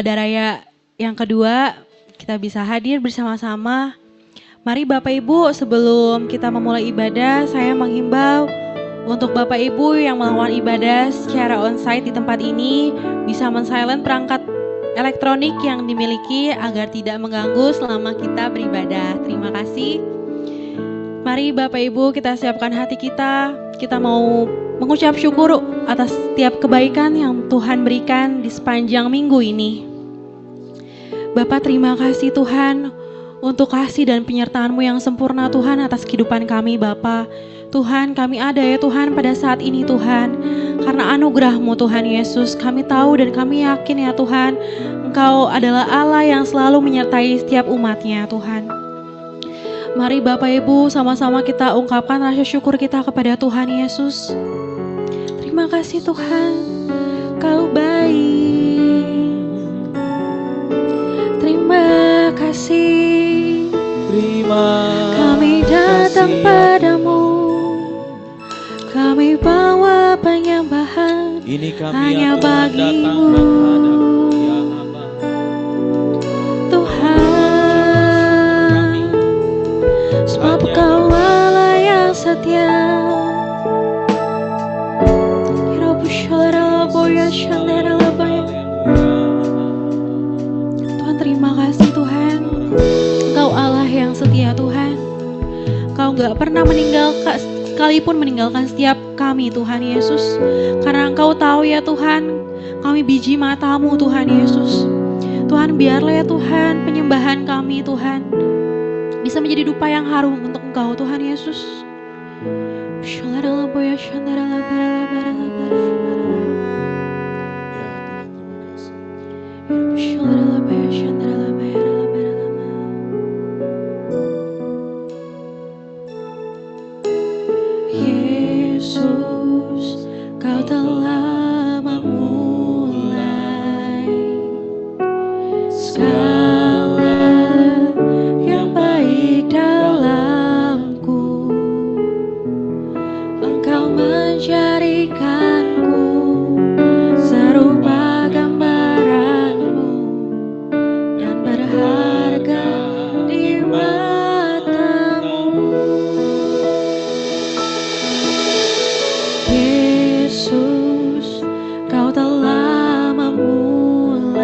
ibadah raya yang kedua, kita bisa hadir bersama-sama. Mari Bapak Ibu, sebelum kita memulai ibadah, saya menghimbau untuk Bapak Ibu yang melakukan ibadah secara onsite di tempat ini, bisa men-silent perangkat elektronik yang dimiliki agar tidak mengganggu selama kita beribadah. Terima kasih. Mari Bapak Ibu, kita siapkan hati kita mau mengucap syukur atas setiap kebaikan yang Tuhan berikan di sepanjang minggu ini. Bapak, terima kasih Tuhan untuk kasih dan penyertaan-Mu yang sempurna Tuhan atas kehidupan kami Bapa. Tuhan, kami ada ya Tuhan pada saat ini Tuhan. Karena anugerah-Mu Tuhan Yesus, kami tahu dan kami yakin ya Tuhan, Engkau adalah Allah yang selalu menyertai setiap umat-Nya Tuhan. Mari Bapak Ibu sama-sama kita ungkapkan rasa syukur kita kepada Tuhan Yesus. Terima kasih Tuhan, Kau baik. Terima kasih. Kami datang padamu, kami bawa penyembahan ini kami hanya ya Tuhan bagimu datang menghadap ya Aba. Tuhan, sebab Kau Allah yang setia. Tuhan, terima kasih Tuhan, Engkau Allah yang setia Tuhan. Kau gak pernah sekalipun meninggalkan setiap kami Tuhan Yesus. Karena Engkau tahu ya Tuhan, kami biji mata-Mu Tuhan Yesus. Tuhan, biarlah ya Tuhan penyembahan kami Tuhan bisa menjadi dupa yang harum untuk Engkau Tuhan Yesus. Yesus, Kau telah memulai segala yang baik dalamku. Engkau menjadikanku serupa gambaran-Mu dan berharga di mata-Mu. Yesus, Kau telah memulai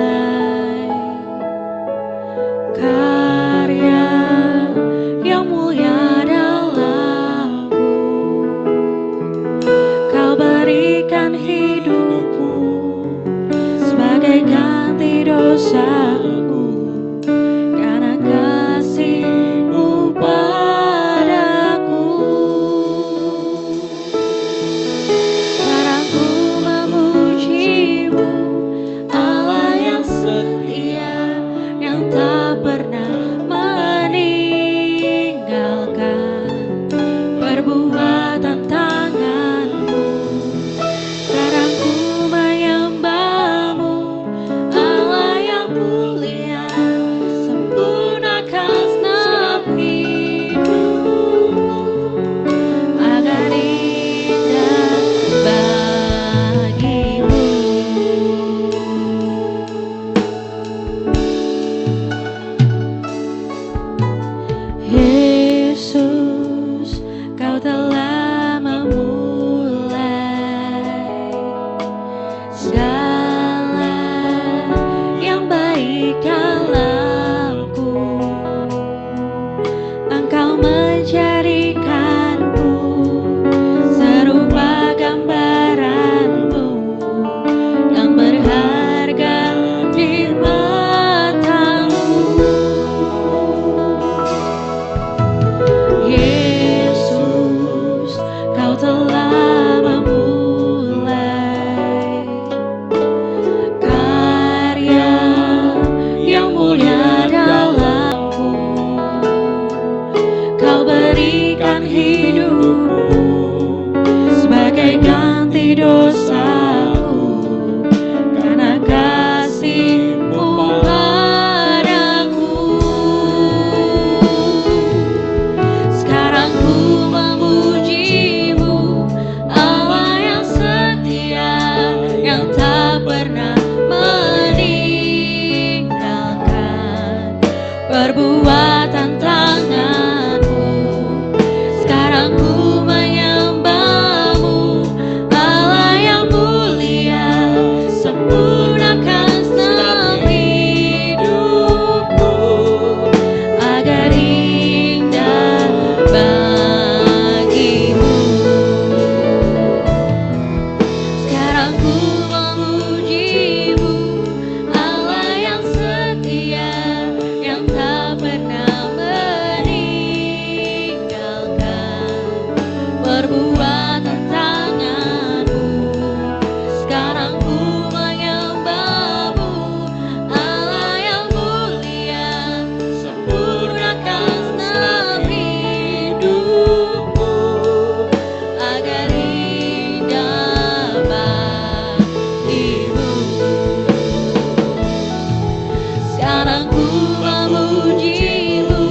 Sekarang ku memuji-Mu,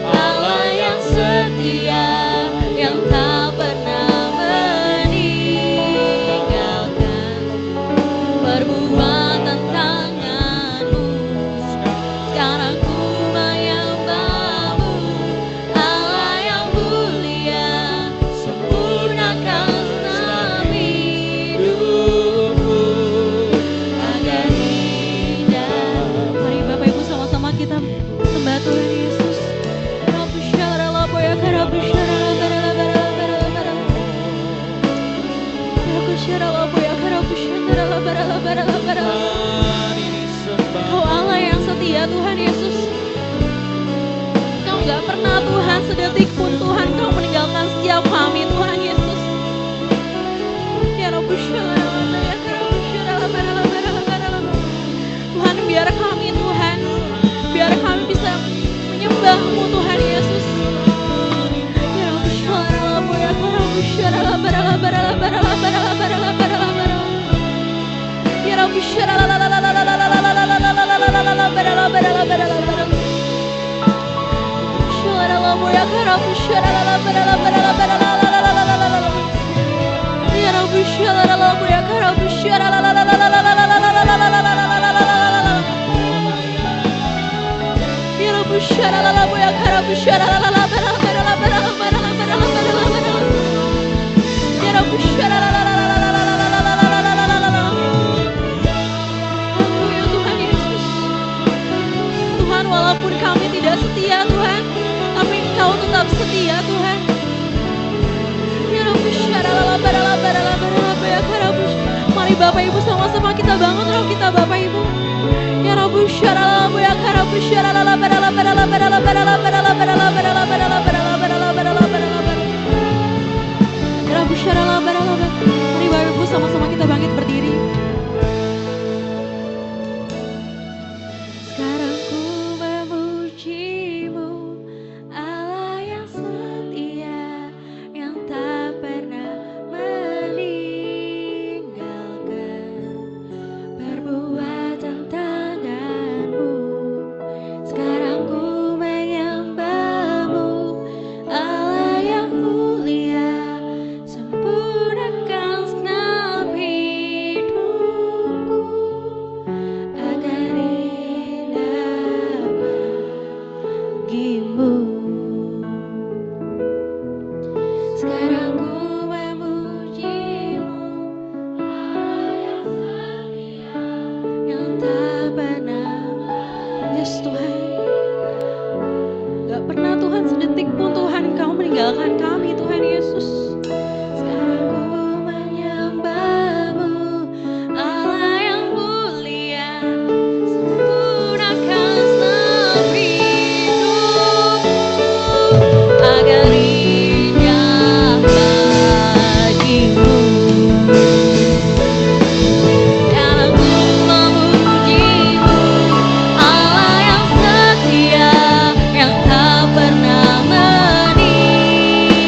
Allah yang setia, yang tak pernah meninggalkan perbuatan tangan-Mu. Sekarang ku menyembah-Mu, Allah yang mulia, sempurnakan senam hidupku agar indah. Mari Bapak Ibu sama-sama kita sembah Tuhan Yesus. Rabbi syara la boyaka, Rabbi syara la barala barala barala barala. Rabbi syara la boyaka, Rabbi syara la barala barala barala. Kau Allah yang setia Tuhan Yesus. Kau gak pernah Tuhan sedetik pun Tuhan Kau meninggalkan setiap kami Tuhan Yesus. Ya Rabbi syara la boyaka, Rabbi syara la barala barala barala. Tuhan biar kami Tuhan, biar kami bisa menyembah-Mu Tuhan Yesus. Ya Rabbi syara la boyaka, Rabbi syara la barala barala barala barala barala barala barala. Ya Rabbi syara la la la la la la la la la la la la la la la barala barala barala barala. Syara la boyaka, Rabbi syara la la barala barala barala la la la la la la la. Ya Rabbi syara la boyaka, Rabbi syara la la la la la la la la la la la la la la la la la. Ya Rabbi syara la la boyaka, Rabbi syara la la la barala barala barala barala barala barala barala. Ya Rabbi syara la la la la la la la la la la la la la la. Haleluya Tuhan Yesus. Tuhan, walaupun kami tidak setia Tuhan, tapi Engkau tetap setia Tuhan. Ya Rabbi syara la la barala barala barala boyaka, Rabbi. Mari Bapak Ibu sama-sama kita bangun roh kita Bapak Ibu. Ya Rabbi syara la boyaka, Rabbi syara la la barala barala barala barala barala barala barala barala barala barala barala barala barala. Ya Rabbi syara la barala barala. Mari Bapak Ibu sama-sama kita bangkit berdiri. Sekarang ku memuji-Mu, Allah yang setia, yang tak pernah meninggalkan perbuatan tangan-Mu. Sekarang ku menyembah-Mu, Allah yang mulia, sempurnakan senam hidupku agar indah bagimu. Sekarang ku memuji-Mu, Allah yang setia, yang tak pernah. Yes Tuhan, gak pernah Tuhan sedetik pun Tuhan Engkau meninggalkan kami Tuhan Yesus. Sekarang ku menyembah-Mu, Allah yang mulia, sempurnakan senam hidupku agar indah bagimu. Sekarang ku memuji-Mu, Allah yang setia, yang tak pernah meninggalkan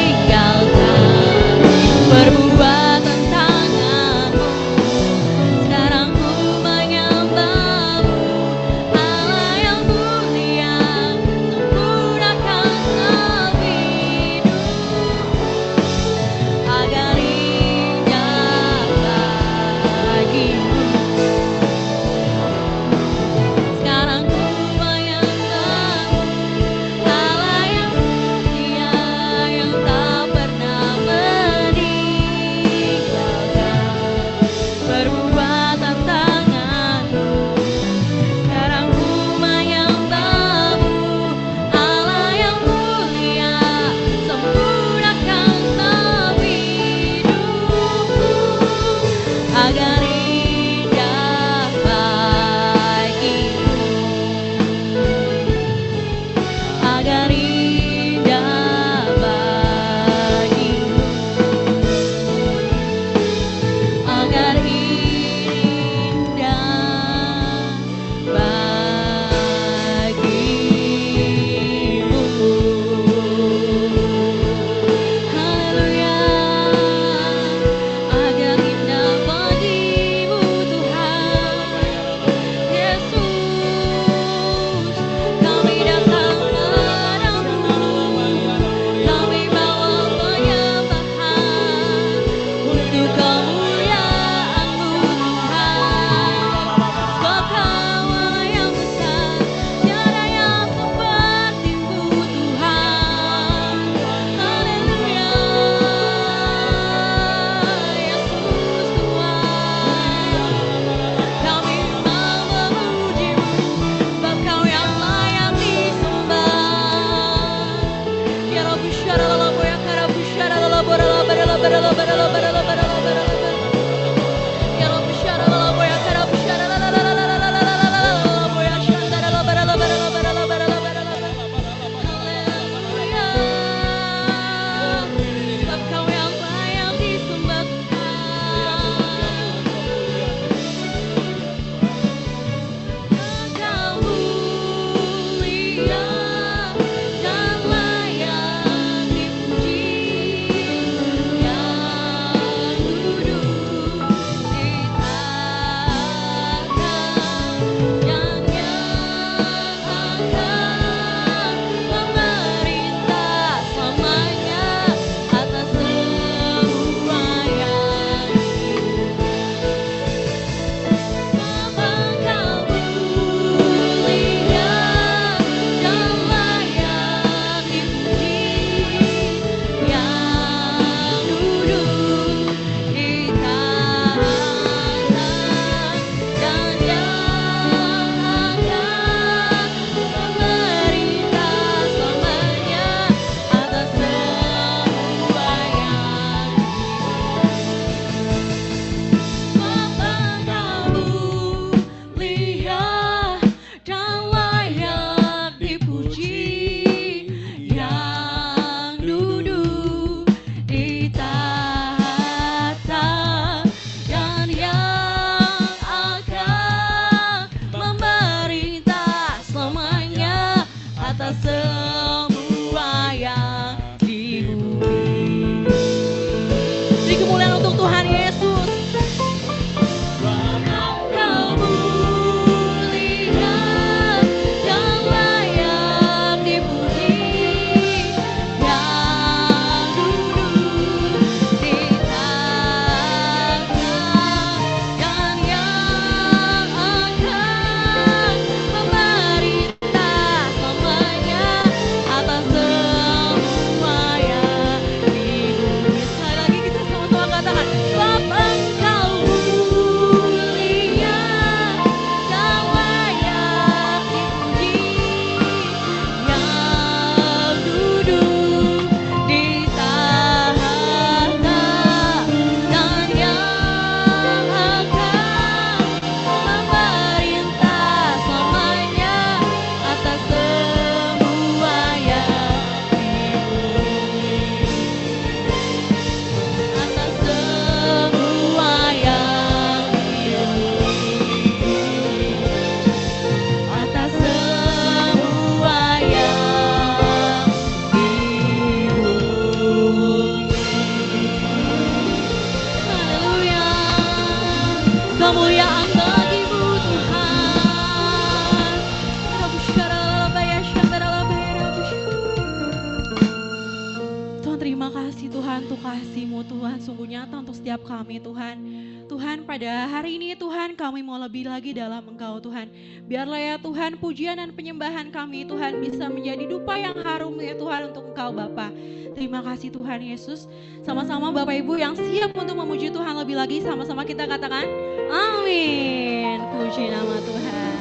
sungguh nyata untuk setiap kami Tuhan. Tuhan pada hari ini Tuhan kami mau lebih lagi dalam Engkau Tuhan. Biarlah ya Tuhan pujian dan penyembahan kami Tuhan bisa menjadi dupa yang harum ya Tuhan untuk Engkau Bapa. Terima kasih Tuhan Yesus. Sama-sama Bapak Ibu yang siap untuk memuji Tuhan lebih lagi, sama-sama kita katakan amin. Puji nama Tuhan.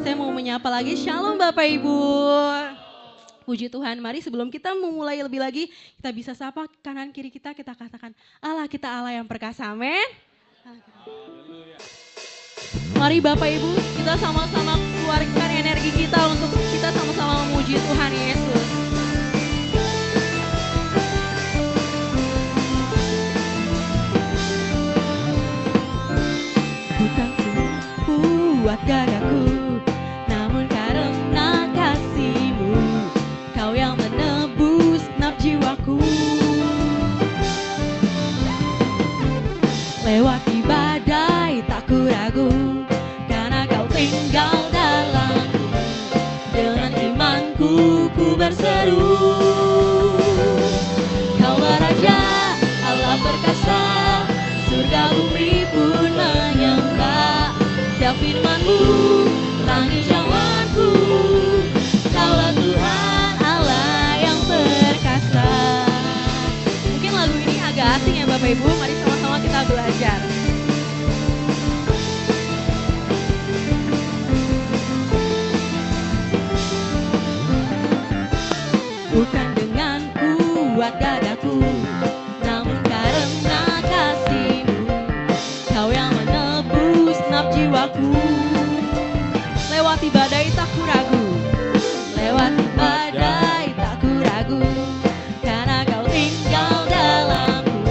Saya mau menyapa lagi, shalom Bapak Ibu. Puji Tuhan, mari sebelum kita memulai lebih lagi, kita bisa sapa kanan kiri kita katakan Allah kita Allah yang perkasa, amin. Mari Bapak Ibu, kita sama-sama keluarkan energi kita untuk kita sama-sama memuji Tuhan Yesus. Bukan kuat gagaku, namun karena kasih-Mu, Kau yang menebus genap jiwaku. Lewati badai tak ku ragu, karena Kau tinggal dalamku. Dengan imanku ku berseru, Kaulah Raja, Allah perkasa, surga bumi pun menyembah. Setiap firman-Mu terangi jalanku, Kaulah Tuhan Allah yang perkasa. Mungkin lagu ini agak asing ya Bapak Ibu, mari sama-sama kita belajar. Bukan dengan kuat dadaku, namun karena kasih-Mu, Kau yang menebus genap jiwaku. Lewati badai tak ku ragu, lewati badai tak ku ragu, karena Kau tinggal dalamku.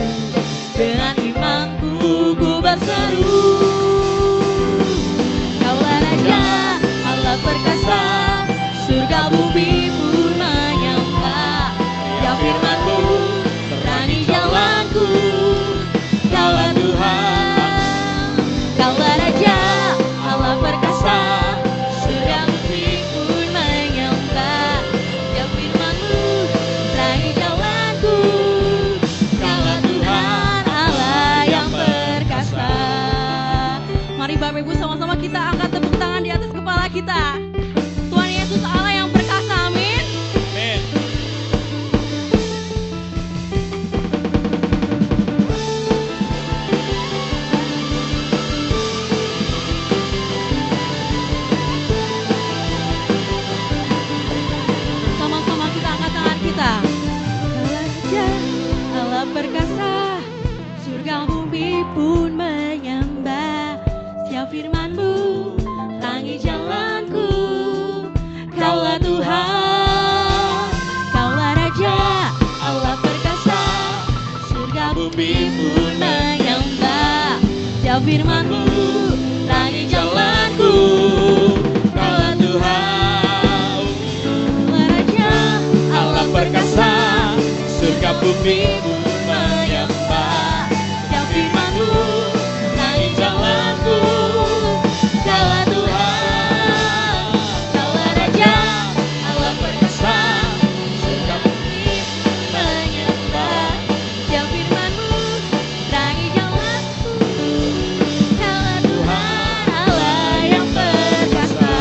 Dengan imanku ku berseru, Kaulah Raja, Allah perkasa, surga bumi pun menyembah. Ya firman-Mu terangi jalanku, Kaulah Tuhan, Kaulah Raja, Allah perkasa, surga bumi pun menyembah. Ya firman-Mu terangi jalanku, Kaulah Tuhan Allah yang perkasa. Mari Bapak Ibu sama-sama kita angkat tepuk tangan di atas kepala kita. Tuhan Yesus Allah yang perkasa, amin. Amin. Sama-sama kita angkat tangan kita. Kaulah Raja, Allah perkasa, surga bumi pun menyembah. Setiap firman-Mu terangi jalanku, Kaulah Tuhan, Kaulah Raja, Allah perkasa, surga bumi pun menyembah. Setiap firman-Mu terangi jalanku, Kaulah Tuhan, Kaulah Raja, Allah perkasa, surga bumi pun menyembah. Setiap firman-Mu Terangi jalanku, Kaulah Tuhan, Kaulah Raja, Allah perkasa, surga bumi menyembah. Setiap firman-Mu terangi jalanku, Kaulah Tuhan Allah yang perkasa.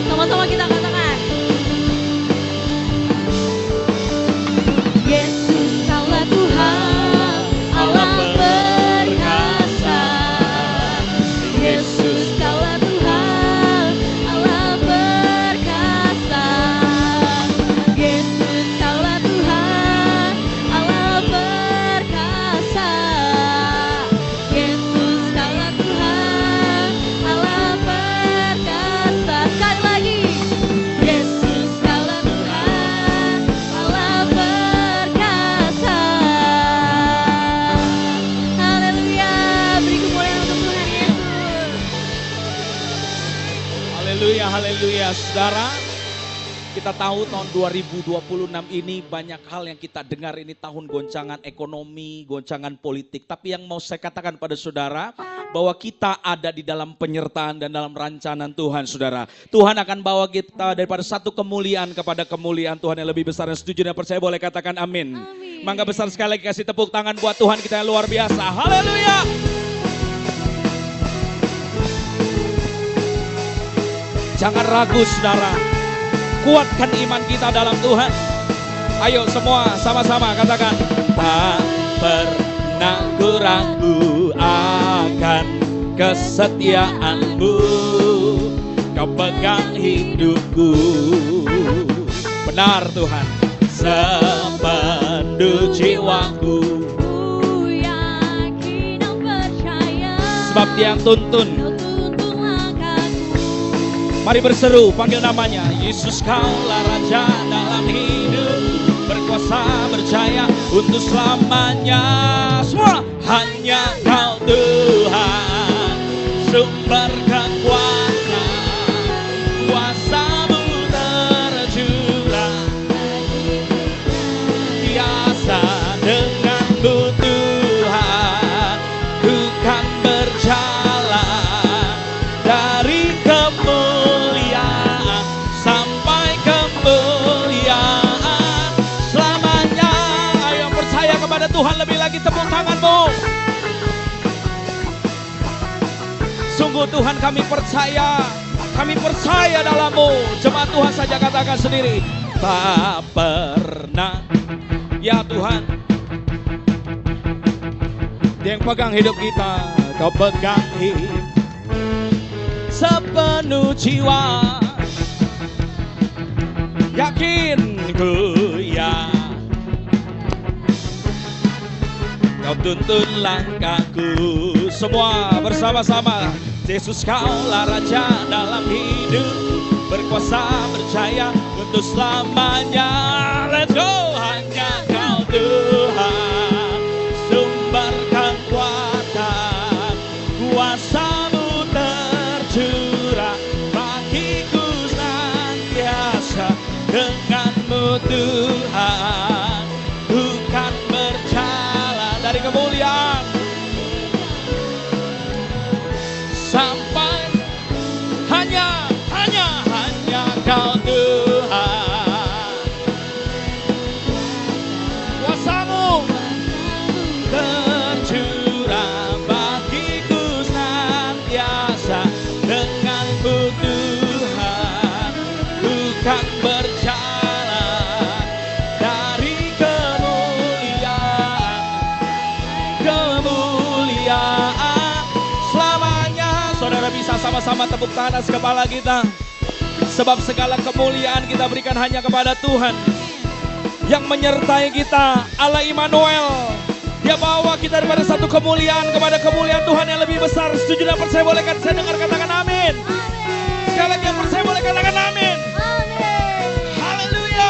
Sama-sama kita katakan, Yesus Kaulah Tuhan Allah perkasa. Yesus Kaulah Tuhan Allah perkasa. Yesus Kaulah Tuhan Allah perkasa. Yesus Kaulah Tuhan Allah perkasa. Sekali lagi, Yesus Kaulah Tuhan Allah perkasa. Haleluya, beri kemuliaan untuk Tuhan Yesus. Haleluya, haleluya. Saudara, kita tahu tahun 2026 ini banyak hal yang kita dengar, ini tahun goncangan ekonomi, goncangan politik. Tapi yang mau saya katakan pada saudara, bahwa kita ada di dalam penyertaan dan dalam rancangan Tuhan, saudara. Tuhan akan bawa kita daripada satu kemuliaan kepada kemuliaan Tuhan yang lebih besar. Dan setuju dan percaya boleh katakan amin. Amin. Mangga besar sekali lagi kasih tepuk tangan buat Tuhan kita yang luar biasa. Haleluya. Jangan ragu, saudara. Kuatkan iman kita dalam Tuhan. Ayo semua sama-sama katakan. Tak pernah ku ragu akan kesetiaanmu, kau pegang hidupku. Benar Tuhan, sepenuh jiwaku, Ku yakin dan percaya. sebab Dia yang tuntun. Kau tuntun langkahku. Mari berseru, panggil namanya. Yesus, Kaulah Raja dalam hidup, berkuasa berjaya untuk selamanya. Semua, hanya Kau Tuhan, sumber kekuatan, kuasa-Mu tercurah biasa denganmu Tuhan. Ku kan berjalan dari kemuliaan sampai kemuliaan selamanya. Ayo percaya kepada Tuhan lebih lagi, tepuk tanganmu. Sungguh Tuhan, kami percaya dalam-Mu. Jemaat Tuhan saja katakan sendiri, tak pernah. Ya Tuhan, Dia yang pegang hidup kita, Kau pegang hidup sepenuh jiwa. Yakin ku ya, Kau tuntun langkahku. Semua bersama-sama. Yesus, Kaulah Raja dalam hidup, berkuasa berjaya untuk selamanya. Let's go. Hanya Kau Tuhan, sumber kekuatan, kuasa-Mu tercurah bagiku senantiasa. Dengan-Mu Tuhan, ku kan berjalan dari kemuliaan sampai hanya Kau Tuhan. Kuasa-Mu tercurah bagiku senantiasa. Dengan-Mu Tuhan, ku kan berjalan dari kemuliaan selamanya. Saudara bisa sama-sama tepuk tangan atas kepala kita. Sebab segala kemuliaan kita berikan hanya kepada Tuhan yang menyertai kita, Allah Immanuel. Dia bawa kita daripada satu kemuliaan kepada kemuliaan Tuhan yang lebih besar. Setuju dan percaya boleh saya dengar katakan amin. Sekali lagi yang percaya boleh katakan amin. Haleluya.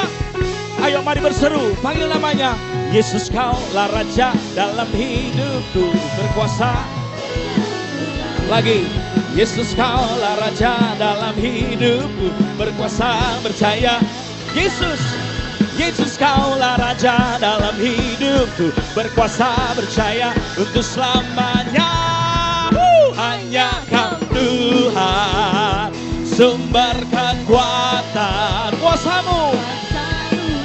Ayo mari berseru, panggil namanya. Yesus, Kaulah Raja dalam hidupku, berkuasa. Lagi. Yesus, Kaulah Raja dalam hidupku, berkuasa berjaya. Yesus, Kaulah Raja dalam hidupku, berkuasa berjaya untuk selamanya. Hanya Kau Tuhan, sumber kekuatan, kuasa-Mu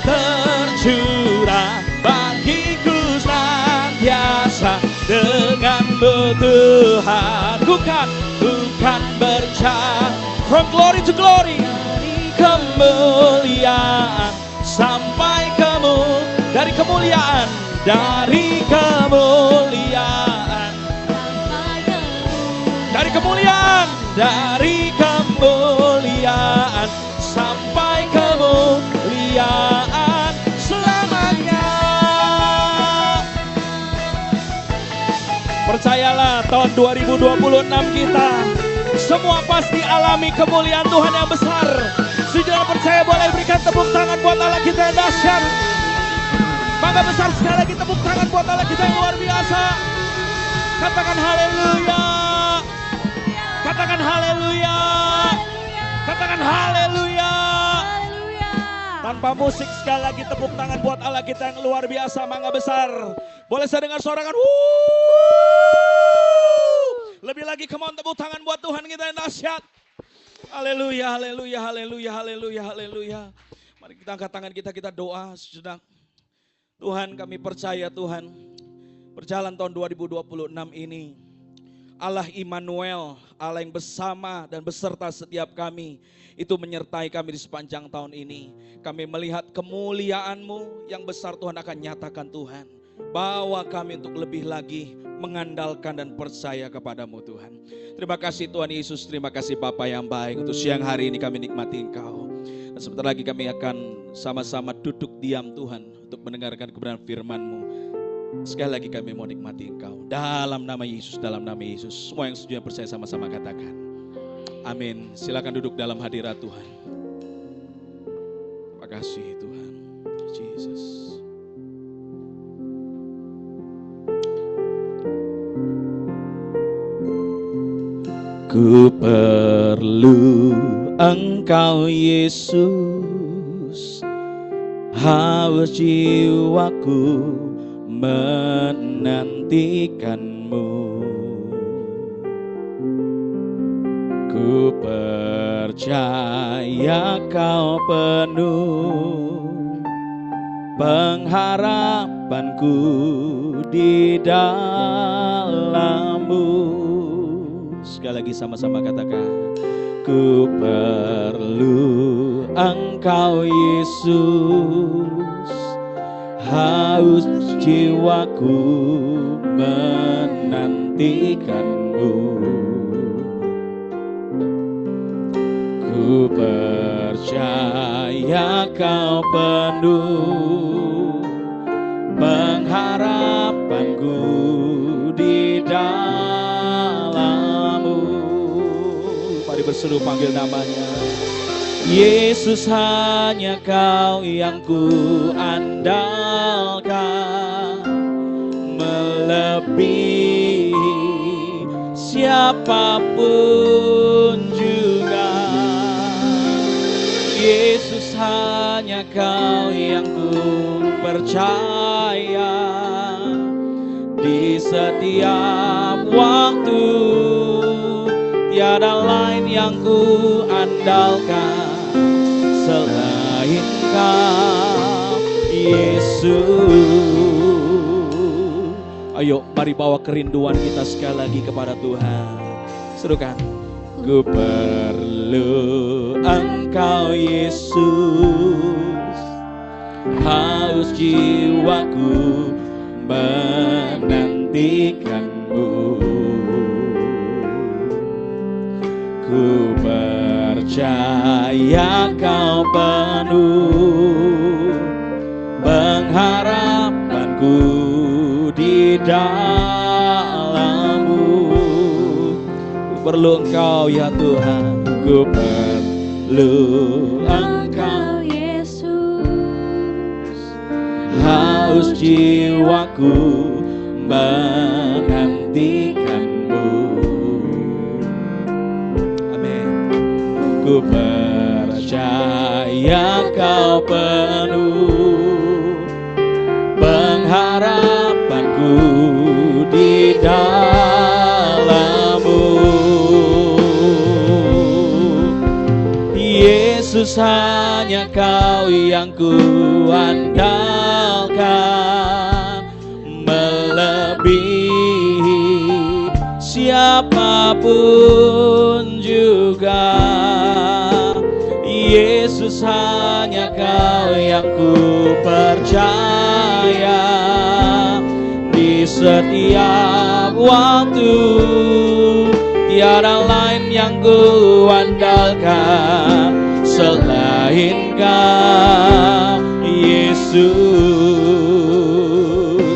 tercurah bagiku senantiasa. Dengan-Mu Tuhan, ku kan berjalan from glory to glory, kemuliaan sampai dari kemuliaan dari kemuliaan sampai kemuliaan selamanya. Percayalah, tahun 2026 kita semua pasti alami kemuliaan Tuhan yang besar. Sudah percaya boleh berikan tepuk tangan buat Allah kita yang dahsyat. Mangga besar sekali lagi tepuk tangan buat Allah kita yang luar biasa. Katakan haleluya. Katakan haleluya. Katakan haleluya. Tanpa musik sekali lagi tepuk tangan buat Allah kita yang luar biasa. Mangga besar. Boleh saya dengar suara kan? Lebih lagi, come on, tepuk tangan buat Tuhan kita yang dahsyat. Haleluya, haleluya, haleluya, haleluya, haleluya. Mari kita angkat tangan kita doa sudah. Tuhan, kami percaya Tuhan, perjalanan tahun 2026 ini, Allah Immanuel, Allah yang bersama dan beserta setiap kami, itu menyertai kami di sepanjang tahun ini. Kami melihat kemuliaan-Mu yang besar Tuhan akan nyatakan Tuhan. Bawa kami untuk lebih lagi mengandalkan dan percaya kepadamu Tuhan. Terima kasih Tuhan Yesus, terima kasih Bapa yang baik. Untuk siang hari ini kami nikmati Engkau. Dan sebentar lagi kami akan sama-sama duduk diam Tuhan untuk mendengarkan kebenaran firman-Mu. Sekali lagi kami mau nikmati Engkau. Dalam nama Yesus, dalam nama Yesus. Semua yang setuju percaya sama-sama katakan. Amin. Silakan duduk dalam hadirat Tuhan. Terima kasih Tuhan. Yesus. Ku perlu Engkau Yesus, haus jiwaku menantikan-Mu. Ku percaya Kau penuh pengharapanku di dalam-Mu. Sekali lagi sama-sama katakan. Ku perlu Engkau Yesus, haus jiwaku menantikan-Mu. Ku percaya Kau penuh pengharapanku di dalam-Mu. Mari berseru panggil namanya. Yesus, hanya Kau yang ku andalkan, melebihi siapapun juga. Yesus, hanya Kau yang ku percaya di setiap waktu. Tiada lain yang ku andalkan selain Kau, Yesus. Ayo, mari bawa kerinduan kita sekali lagi kepada Tuhan. Serukan. Ku perlu Engkau Yesus, haus jiwaku menantikan-Mu. Ku percaya Kau penuh pengharapanku di dalam-Mu. Ku perlu Engkau ya Tuhan, ku perlu Engkau Yesus, haus jiwaku menantikan-Mu. Ku percaya Kau penuh pengharapanku di dalam-Mu. Yesus, hanya Kau yang ku andalkan, melebihi siapapun juga. Yesus, hanya Kau yang ku percaya di setiap waktu. Tiada lain yang ku andalkan selain Kau, Yesus.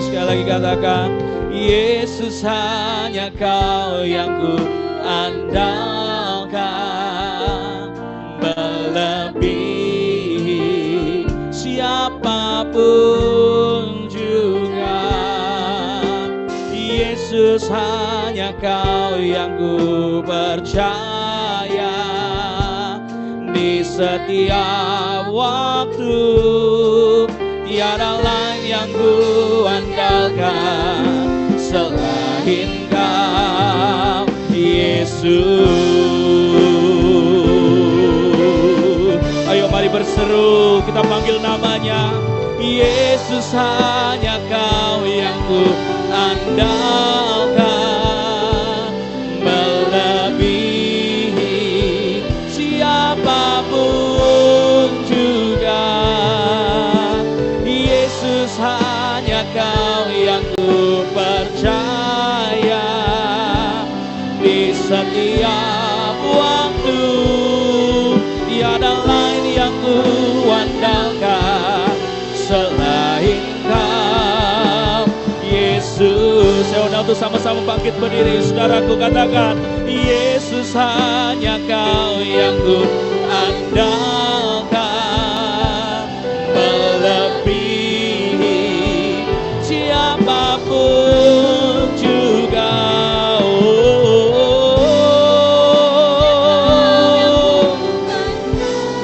Sekali lagi katakan, Yesus, hanya Kau yang ku andalkan, melebihi siapapun juga. Yesus, hanya Kau yang ku percaya di setiap waktu. Tiada lain yang ku andalkan selain Kau, Yesus. Ayo mari berseru, kita panggil namanya. Yesus, hanya Kau yang ku andalkan, melebihi siapapun juga. Yesus, hanya Kau yang ku percaya, di setiap waktu tiada lain yang ku andalkan selain Kau, Yesus. Saya undang untuk sama-sama bangkit berdiri, saudaraku, katakan, Yesus, hanya Kau yang ku andalkan, melebihi siapapun juga.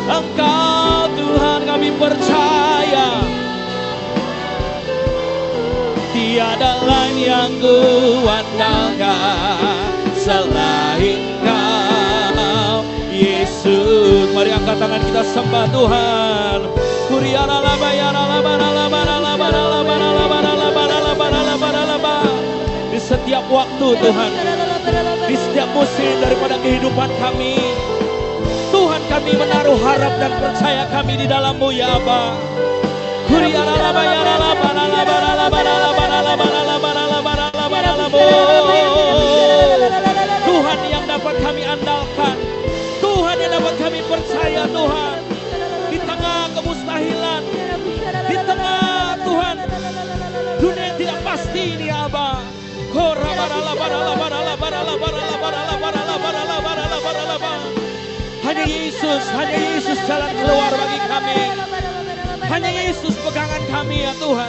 Engkau Tuhan kami percaya, tiada lain yang ku andalkan selain Kau, Yesus. Mari angkat tangan kita sembah Tuhan. Di setiap waktu Tuhan, di setiap musim daripada kehidupan kami, Tuhan, kami menaruh harap dan percaya kami di dalam-Mu, ya Aba. Tuhan yang dapat kami andalkan, Tuhan yang dapat kami percaya, Tuhan, di tengah kemustahilan, di tengah Tuhan dunia yang tidak pasti ini, Aba. Hanya Yesus jalan keluar bagi kami. Hanya Yesus pegangan kami, ya Tuhan.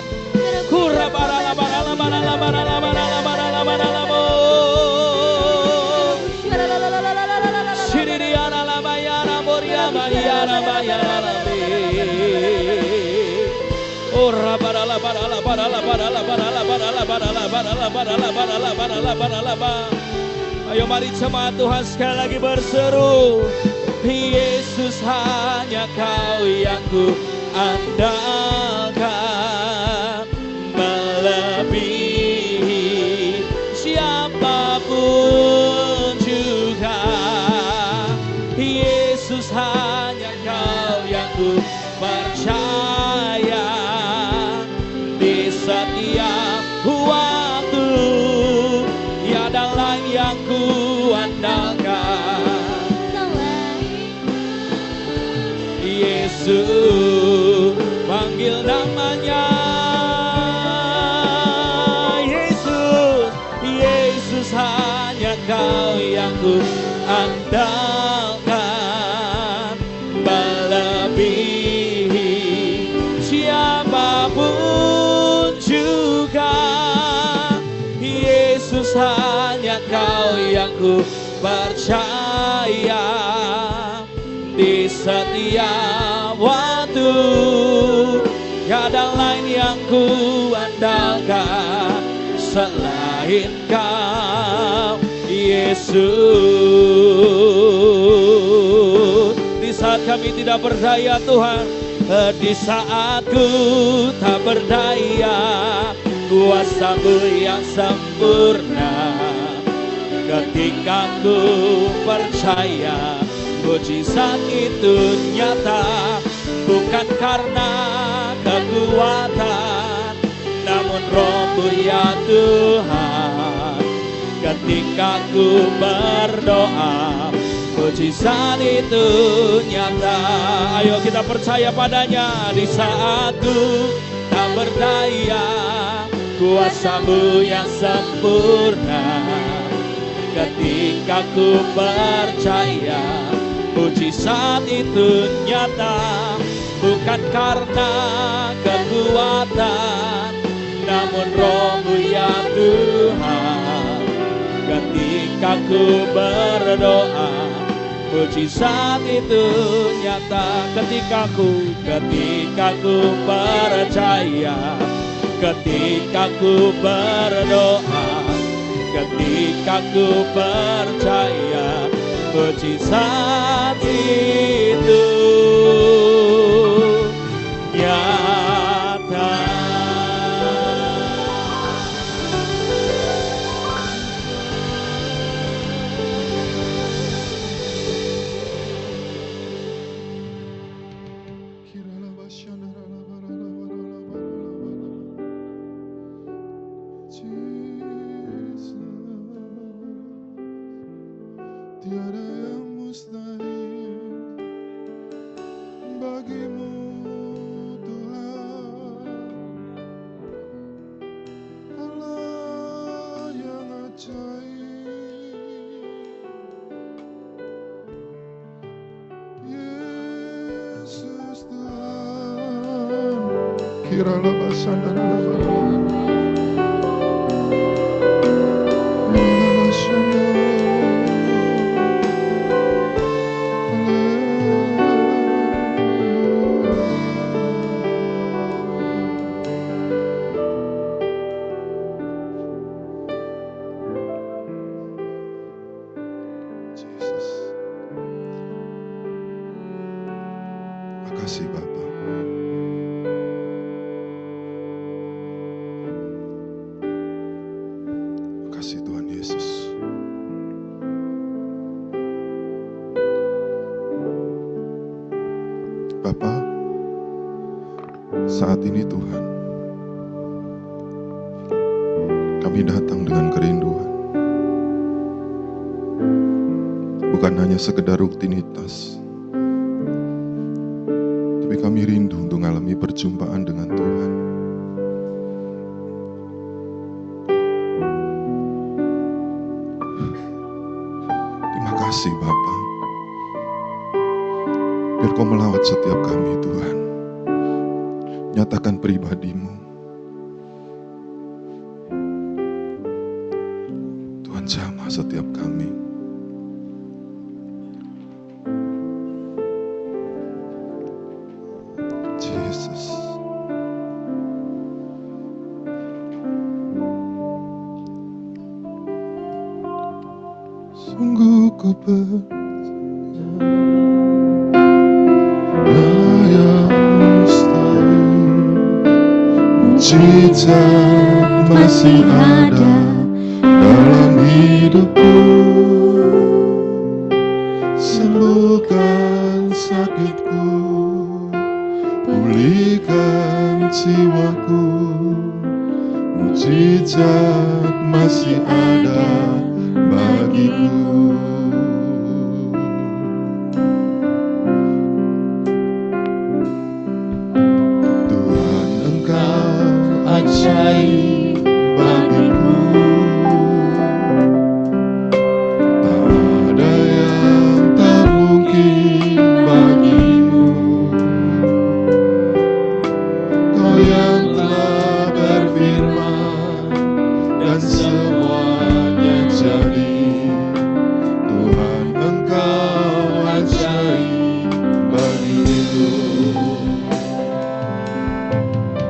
Ayo mari jemaat Tuhan sekali lagi berseru. Yesus, hanya Kau yang ku andalkan, melebihi siapapun juga. Yesus, hanya Kau yang ku percaya, di setiap waktu tiada lain yang ku andalkan. Yesus, panggil namanya. Yesus, Yesus, hanya Kau yang ku andalkan, melebihi siapapun juga. Yesus, hanya Kau yang ku percaya, di setiap waktu tiada lain yang ku andalkan selain Kau, Yesus. Di saat kami tidak berdaya, Tuhan, di saat ku tak berdaya, kuasa-Mu yang sempurna. Ketika ku percaya, mujizat itu nyata, bukan karena kekuatan, namun Roh-Mu, ya Tuhan. Ketika ku berdoa, mujizat itu nyata. Ayo kita percaya padanya. Di saat ku tak berdaya, kuasa-Mu yang sempurna. Ketika ku percaya, mujizat itu nyata, bukan karena kekuatan, namun Roh-Mu, ya Tuhan. Ketika ku berdoa, mujizat itu nyata. Ketika ku percaya, ketika ku berdoa, ketika ku percaya mujizat itu nyata. Tiada yang mustahil bagimu Tuhan, Allah yang ajaib, Yesus Tuhan. Kiralah basana kasih Bapa. Kasih Tuhan Yesus. Bapa, saat ini Tuhan, kami datang dengan kerinduan. Bukan hanya sekedar rutinitas, tapi kami rindu untuk mengalami perjumpaan dengan Tuhan. Terima kasih Bapa. Biar Kau melawat setiap kami Tuhan. Nyatakan pribadi-Mu. Tuhan jamah setiap kami. Yesus. Sungguh ku percaya mustahil, mujizat masih ada dalam hidupku. Sembuhkan sakitku, pulihkan jiwaku, mujizat masih ada bagiku. Tuhan Engkau ajaib bagiku, tak ada yang tak mungkin bagimu. Kau yang telah berfirman dan semuanya jadi. Tuhan Engkau ajaib bagiku.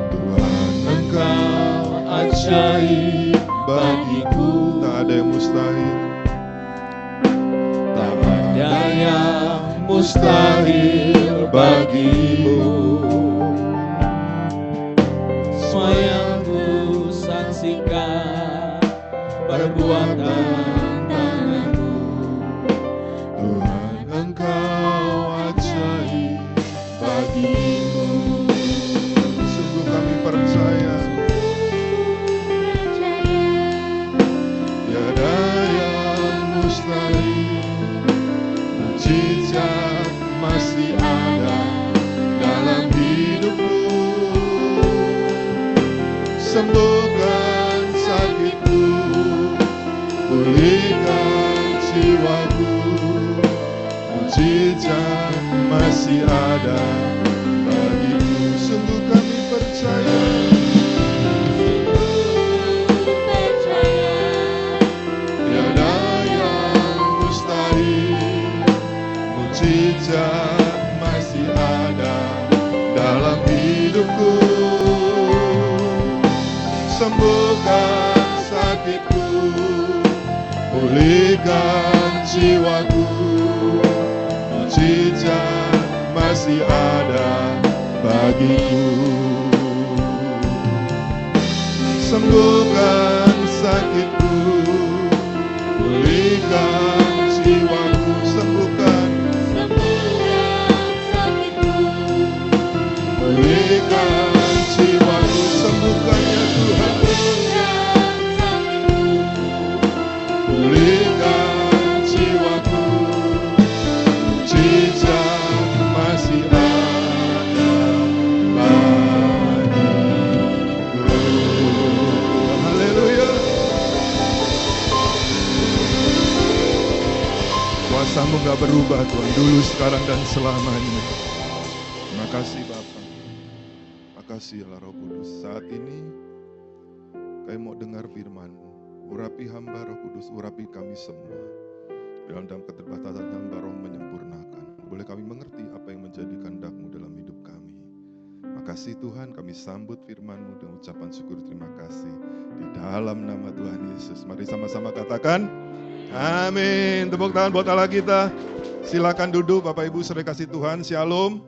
Tuhan Engkau ajaib bagiku. Tak ada yang mustahil. Tak ada yang mustahil bagimu. Semua yang ku saksikan perbuatan tanganmu. Tuhan Engkau ajaib bagiku. Sungguh kami percaya tiada yang mustahil, mujizat masih ada dalam hidupku. Sembuhkan sakitku, pulihkan jiwaku, mujizat masih ada bagiku. Sungguh kami percaya tiada yang mustahil, mujizat masih ada dalam hidupku. Sembuhkan sakitku, pulihkan jiwaku. Mujizat masih ada bagiku. Sembuhkan sakitku, pulihkan jiwaku, sembuhkan sakitku, pulihkan jiwaku, sembuhkan ya Tuhan. Pulihkan jiwaku, mujizat masih ada bagiku. Haleluya. Kuasa-Mu gak berubah Tuhan, dulu, sekarang, dan selamanya. Terima kasih Bapa. Terima kasih Allah Roh Kudus. Saat ini kami mau dengar firman-Mu. Urapi hamba Roh Kudus, urapi kami semua. Dalam keterbatasan hamba Roh menyempurnakan. Boleh kami mengerti apa yang menjadi kehendak-Mu dalam hidup kami. Makasih Tuhan, kami sambut firman-Mu dengan ucapan syukur terima kasih. Di dalam nama Tuhan Yesus. Mari sama-sama katakan, amin. Tepuk tangan buat Allah kita. Silakan duduk Bapak Ibu saudara kasih Tuhan, shalom.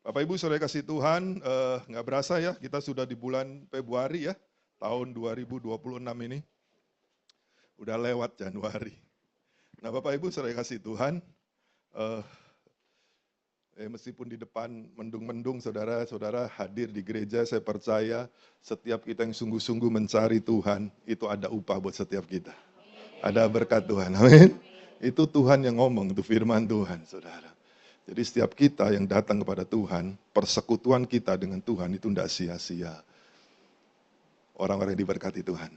Bapak Ibu saudara kasih Tuhan, nggak berasa ya, kita sudah di bulan Februari ya. Tahun 2026 ini, udah lewat Januari. Nah Bapak Ibu saudara kasih Tuhan, meskipun di depan mendung-mendung saudara-saudara hadir di gereja, saya percaya setiap kita yang sungguh-sungguh mencari Tuhan, itu ada upah buat setiap kita. Ada berkat Tuhan, amin. Itu Tuhan yang ngomong, itu firman Tuhan saudara. Jadi setiap kita yang datang kepada Tuhan, persekutuan kita dengan Tuhan itu tidak sia-sia. Orang-orang yang diberkati Tuhan.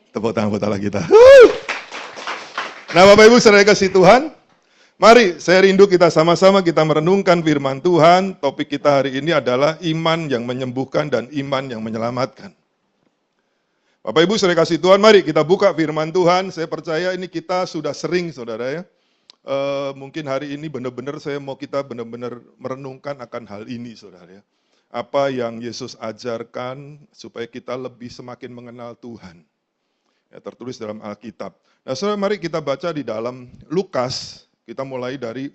Tepuk tangan buat Allah kita. Nah Bapak Ibu saudara kasih Tuhan, mari saya rindu kita sama-sama kita merenungkan firman Tuhan. Topik kita hari ini adalah iman yang menyembuhkan dan iman yang menyelamatkan. Bapak Ibu saudara kasih Tuhan, mari kita buka firman Tuhan. Saya percaya ini kita sudah sering saudara ya. Mungkin hari ini benar-benar kita benar-benar merenungkan akan hal ini saudara ya. Apa yang Yesus ajarkan supaya kita lebih semakin mengenal Tuhan. Ya, tertulis dalam Alkitab. Nah, saudara, mari kita baca di dalam Lukas. Kita mulai dari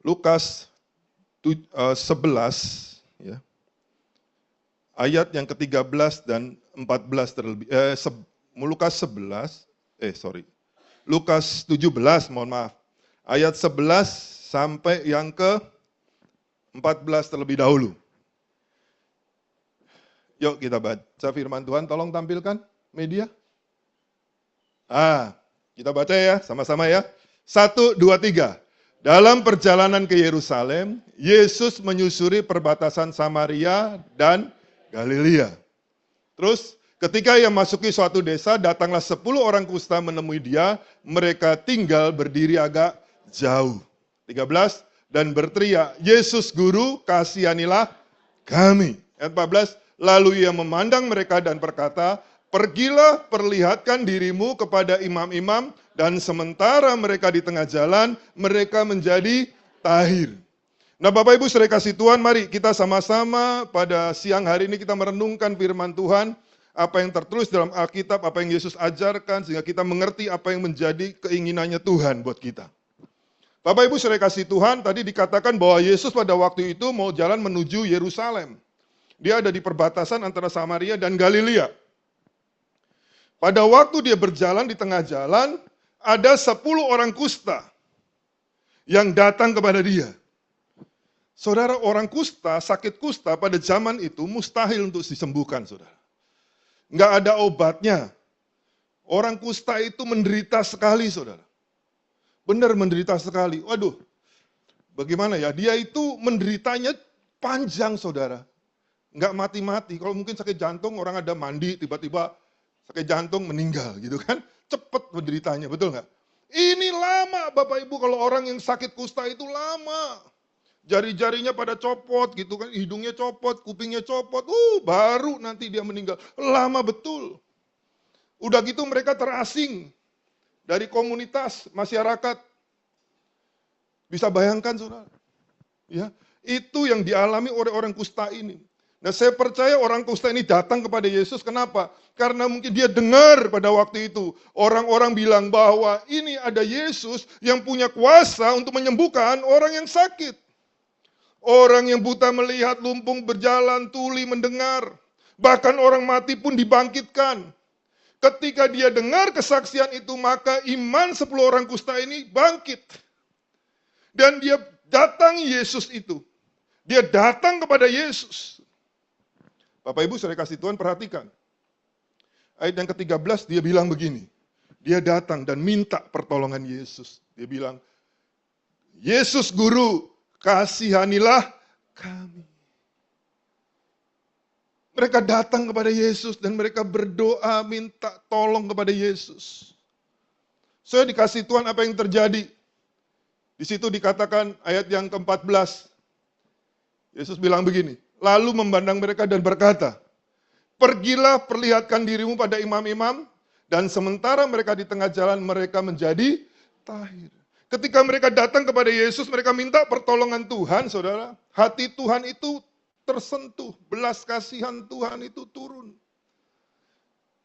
Lukas 11, ya. Ayat yang ke-13 dan 14 terlebih. Lukas 17, mohon maaf. Ayat 11 sampai yang ke-14 terlebih dahulu. Yuk kita baca firman Tuhan, tolong tampilkan media. Kita baca ya, sama-sama ya. 1, 2, 3. Dalam perjalanan ke Yerusalem, Yesus menyusuri perbatasan Samaria dan Galilea. Terus ketika ia masuki suatu desa, datanglah 10 orang kusta menemui dia. Mereka tinggal berdiri agak jauh. 13. Dan berteriak, Yesus Guru, kasihanilah kami. Ayat 14, lalu ia memandang mereka dan berkata, pergilah perlihatkan dirimu kepada imam-imam, dan sementara mereka di tengah jalan, mereka menjadi tahir. Nah Bapak Ibu saudara kasih Tuhan, mari kita sama-sama pada siang hari ini kita merenungkan firman Tuhan, apa yang tertulis dalam Alkitab, apa yang Yesus ajarkan, sehingga kita mengerti apa yang menjadi keinginannya Tuhan buat kita. Bapak Ibu saudara kasih Tuhan, tadi dikatakan bahwa Yesus pada waktu itu mau jalan menuju Yerusalem. Dia ada di perbatasan antara Samaria dan Galilea. Pada waktu dia berjalan di tengah jalan, ada 10 orang kusta yang datang kepada dia. Saudara, orang kusta, sakit kusta pada zaman itu mustahil untuk disembuhkan, saudara. Nggak ada obatnya. Orang kusta itu menderita sekali, saudara. Benar menderita sekali. Waduh, bagaimana ya? Dia itu menderitanya panjang, saudara. Nggak mati-mati. Kalau mungkin sakit jantung, orang ada mandi, tiba-tiba sakit jantung meninggal gitu kan. Cepat menderitanya, betul nggak? Ini lama Bapak Ibu, kalau orang yang sakit kusta itu lama. Jari-jarinya pada copot gitu kan, hidungnya copot, kupingnya copot, baru nanti dia meninggal. Lama betul. Udah gitu mereka terasing dari komunitas masyarakat. Bisa bayangkan saudara, ya, itu yang dialami oleh orang kusta ini. Nah, saya percaya orang kusta ini datang kepada Yesus, kenapa? Karena mungkin dia dengar pada waktu itu, orang-orang bilang bahwa ini ada Yesus yang punya kuasa untuk menyembuhkan orang yang sakit. Orang yang buta melihat, lumpuh berjalan, tuli mendengar. Bahkan orang mati pun dibangkitkan. Ketika dia dengar kesaksian itu, maka iman 10 orang kusta ini bangkit. Dan dia datang Yesus itu. Dia datang kepada Yesus. Bapak Ibu saudara kasih Tuhan, perhatikan. Ayat yang ke-13 dia bilang begini. Dia datang dan minta pertolongan Yesus. Dia bilang, Yesus Guru, kasihanilah kami. Mereka datang kepada Yesus dan mereka berdoa minta tolong kepada Yesus. Saya dikasih Tuhan apa yang terjadi. Di situ dikatakan ayat yang ke-14. Yesus bilang begini, lalu memandang mereka dan berkata, pergilah perlihatkan dirimu pada imam-imam, dan sementara mereka di tengah jalan mereka menjadi tahir. Ketika mereka datang kepada Yesus, mereka minta pertolongan Tuhan, saudara. Hati Tuhan itu tersentuh, belas kasihan Tuhan itu turun.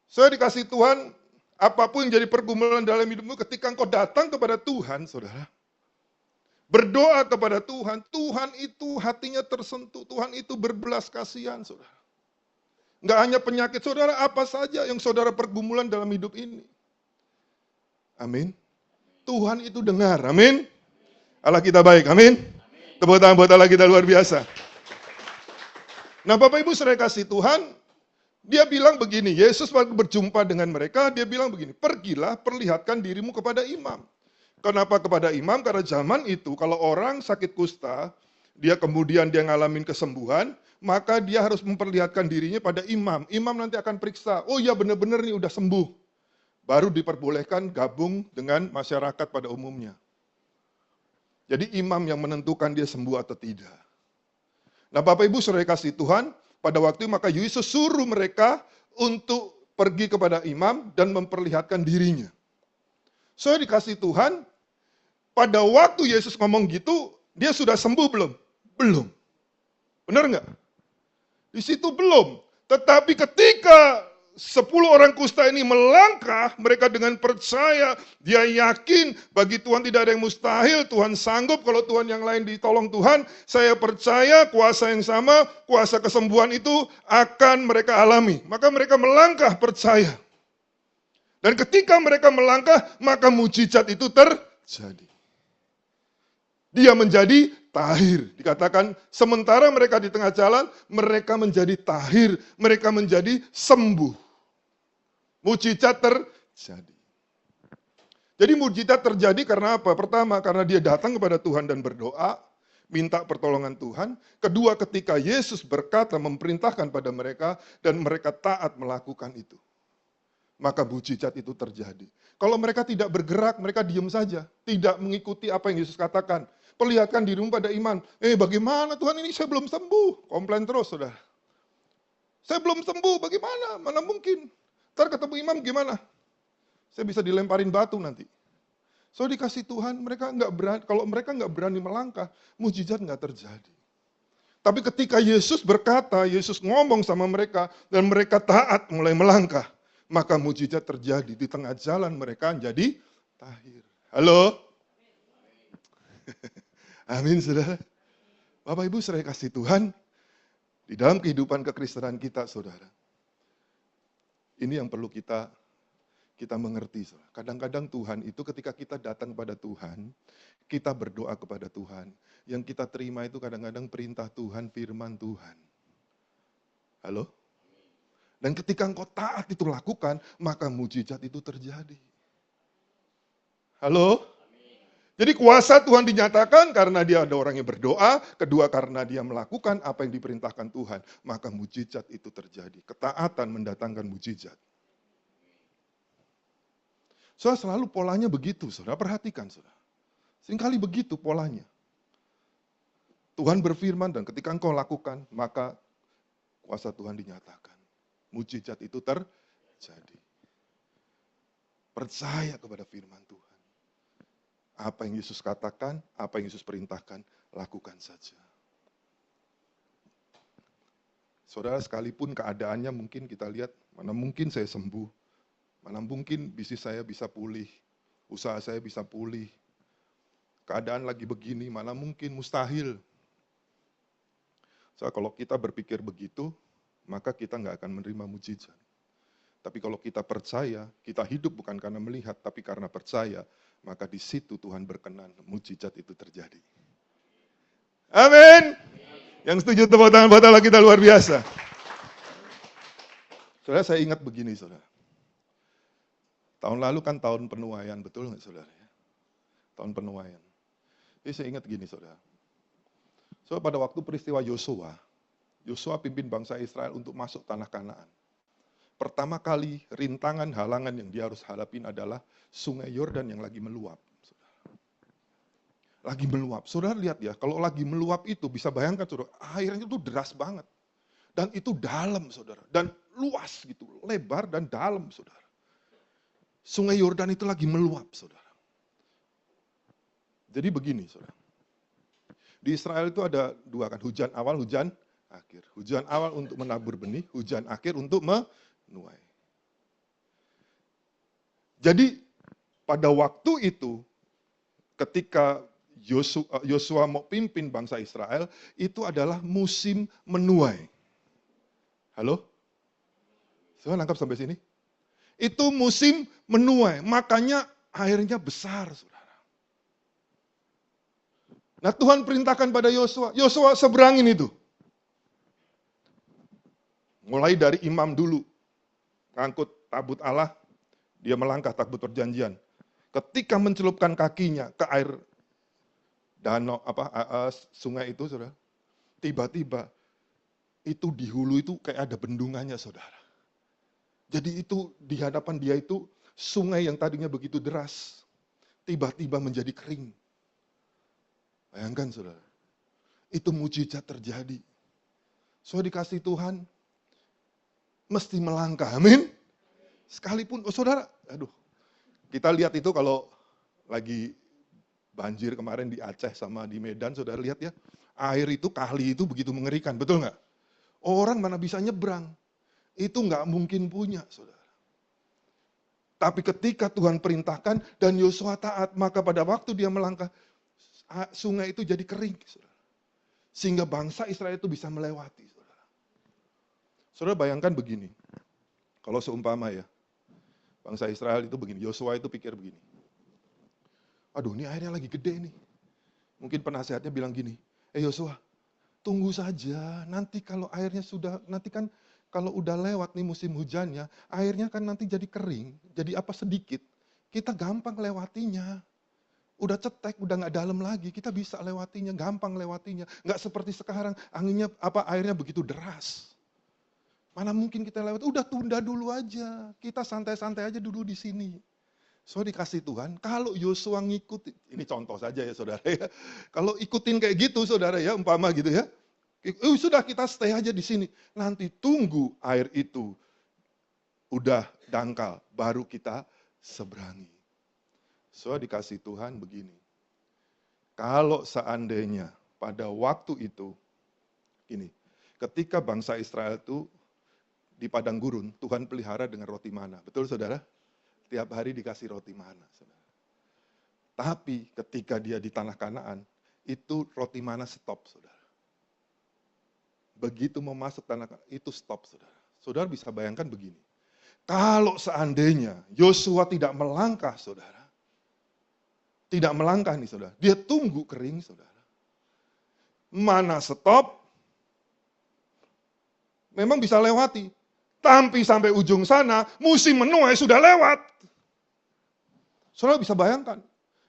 Saya dikasih Tuhan, apapun yang jadi pergumulan dalam hidupmu, ketika engkau datang kepada Tuhan, saudara, berdoa kepada Tuhan, Tuhan itu hatinya tersentuh, Tuhan itu berbelas kasihan, saudara. Enggak hanya penyakit, saudara, apa saja yang saudara pergumulan dalam hidup ini. Amin. Tuhan itu dengar, amin. Allah kita baik, amin. Tepuk tangan buat Allah kita luar biasa. Nah Bapak Ibu saudara kasih Tuhan, dia bilang begini, Yesus waktu berjumpa dengan mereka, dia bilang begini, pergilah perlihatkan dirimu kepada imam. Kenapa kepada imam? Karena zaman itu kalau orang sakit kusta, dia kemudian dia ngalamin kesembuhan, maka dia harus memperlihatkan dirinya pada imam. Imam nanti akan periksa, oh iya benar-benar nih udah sembuh. Baru diperbolehkan gabung dengan masyarakat pada umumnya. Jadi imam yang menentukan dia sembuh atau tidak. Nah Bapak Ibu saudara kasih Tuhan, pada waktu itu maka Yesus suruh mereka untuk pergi kepada imam dan memperlihatkan dirinya. Saya dikasih Tuhan, pada waktu Yesus ngomong gitu, dia sudah sembuh belum? Belum. Benar nggak? Di situ belum. Tetapi ketika 10 orang kusta ini melangkah, mereka dengan percaya, dia yakin bagi Tuhan tidak ada yang mustahil, Tuhan sanggup kalau Tuhan yang lain ditolong Tuhan, saya percaya kuasa yang sama, kuasa kesembuhan itu akan mereka alami. Maka mereka melangkah percaya. Dan ketika mereka melangkah, maka mujizat itu terjadi. Dia menjadi tahir. Dikatakan sementara mereka di tengah jalan, mereka menjadi tahir, mereka menjadi sembuh. Mujizat terjadi. Jadi mujizat terjadi karena apa? Pertama, karena dia datang kepada Tuhan dan berdoa, minta pertolongan Tuhan. Kedua, ketika Yesus berkata, memerintahkan pada mereka, dan mereka taat melakukan itu. Maka mujizat itu terjadi. Kalau mereka tidak bergerak, mereka diam saja. Tidak mengikuti apa yang Yesus katakan. Perlihatkan dirimu pada iman. Bagaimana Tuhan ini saya belum sembuh? Komplain terus, saudara. Saya belum sembuh, bagaimana? Mana mungkin? Ntar ketemu imam gimana? Saya bisa dilemparin batu nanti. So dikasih Tuhan, mereka nggak berani. Kalau mereka nggak berani melangkah, mujizat nggak terjadi. Tapi ketika Yesus berkata, Yesus ngomong sama mereka, dan mereka taat mulai melangkah, maka mujizat terjadi di tengah jalan mereka jadi tahir. Halo? Amin, saudara. Bapak Ibu saya kasih Tuhan, di dalam kehidupan kekristenan kita, saudara. Ini yang perlu kita mengerti. Kadang-kadang Tuhan itu ketika kita datang kepada Tuhan, kita berdoa kepada Tuhan. Yang kita terima itu kadang-kadang perintah Tuhan, firman Tuhan. Halo? Dan ketika engkau taat itu lakukan, maka mujizat itu terjadi. Halo? Jadi kuasa Tuhan dinyatakan karena dia ada orang yang berdoa, kedua karena dia melakukan apa yang diperintahkan Tuhan, maka mujizat itu terjadi. Ketaatan mendatangkan mujizat. Saudara, selalu polanya begitu, saudara perhatikan saudara. Seringkali begitu polanya. Tuhan berfirman dan ketika engkau lakukan, maka kuasa Tuhan dinyatakan. Mujizat itu terjadi. Percaya kepada firman Tuhan. Apa yang Yesus katakan, apa yang Yesus perintahkan, lakukan saja. Saudara, sekalipun keadaannya mungkin kita lihat, mana mungkin saya sembuh, mana mungkin bisnis saya bisa pulih, usaha saya bisa pulih. Keadaan lagi begini, mana mungkin, mustahil. So, kalau kita berpikir begitu, maka kita nggak akan menerima mujizat. Tapi kalau kita percaya, kita hidup bukan karena melihat, tapi karena percaya, maka di situ Tuhan berkenan, mujizat itu terjadi. Amin. Yang setuju tepuk tangan buat Allah kita luar biasa. Saudara, saya ingat begini, saudara. Tahun lalu kan tahun penuaian, betul nggak saudara? Tahun penuaian. Jadi saya ingat gini, saudara. So, pada waktu peristiwa Yosua pimpin bangsa Israel untuk masuk tanah Kanaan. Pertama kali rintangan halangan yang dia harus hadapin adalah sungai Yordan yang lagi meluap. Lagi meluap. Saudara lihat ya, kalau lagi meluap itu bisa bayangkan saudara, airnya itu deras banget. Dan itu dalam saudara, dan luas gitu, lebar dan dalam saudara. Sungai Yordan itu lagi meluap saudara. Jadi begini saudara. Di Israel itu ada dua kan, hujan awal, hujan akhir. Hujan awal untuk menabur benih, hujan akhir untuk menuai. Jadi pada waktu itu ketika Yosua mau pimpin bangsa Israel, itu adalah musim menuai. Halo? Saya nangkap sampai sini? Itu musim menuai, makanya airnya besar, saudara. Nah Tuhan perintahkan pada Yosua seberangin itu. Mulai dari imam dulu, ngangkut tabut Allah, dia melangkah tabut perjanjian. Ketika mencelupkan kakinya ke air danau sungai itu, saudara, tiba-tiba itu di hulu itu kayak ada bendungannya, saudara. Jadi itu di hadapan dia itu sungai yang tadinya begitu deras, tiba-tiba menjadi kering. Bayangkan, saudara, itu mujizat terjadi. So dikasih Tuhan, mesti melangkah, amin. Sekalipun, saudara, kita lihat itu kalau lagi banjir kemarin di Aceh sama di Medan, saudara lihat ya, air itu, kali itu begitu mengerikan, betul nggak? Orang mana bisa nyebrang, itu nggak mungkin punya, saudara. Tapi ketika Tuhan perintahkan dan Yosua taat, maka pada waktu dia melangkah, sungai itu jadi kering, saudara. Sehingga bangsa Israel itu bisa melewati, saudara. Saudara bayangkan begini, kalau seumpama ya, bangsa Israel itu begini, Yosua itu pikir begini, aduh ini airnya lagi gede nih. Mungkin penasehatnya bilang gini, Yosua, tunggu saja, nanti kalau airnya sudah, nanti kan kalau udah lewat nih musim hujannya, airnya kan nanti jadi kering, jadi apa sedikit, kita gampang lewatinya. Udah cetek, udah nggak dalam lagi, kita bisa lewatinya, gampang lewatinya. Nggak seperti sekarang, anginnya airnya begitu deras. Mana mungkin kita lewat, udah tunda dulu aja, kita santai-santai aja dulu di sini. So dikasih Tuhan, kalau Yosua ngikutin, ini contoh saja ya saudara ya. Kalau ikutin kayak gitu saudara ya, umpama gitu ya. Sudah kita stay aja di sini. Nanti tunggu air itu udah dangkal, baru kita seberangi. So dikasih Tuhan begini. Kalau seandainya pada waktu itu, ini, ketika bangsa Israel itu di padang gurun, Tuhan pelihara dengan roti mana. Betul saudara? Tiap hari dikasih roti mana, saudara. Tapi ketika dia di tanah Kanaan, itu roti mana stop, saudara. Begitu mau masuk tanah Kanaan, itu stop, saudara. Saudara bisa bayangkan begini. Kalau seandainya Yosua tidak melangkah, saudara. Tidak melangkah nih, saudara. Dia tunggu kering, saudara. Mana stop, memang bisa lewati. Tapi sampai ujung sana, musim menuai sudah lewat. Saudara bisa bayangkan,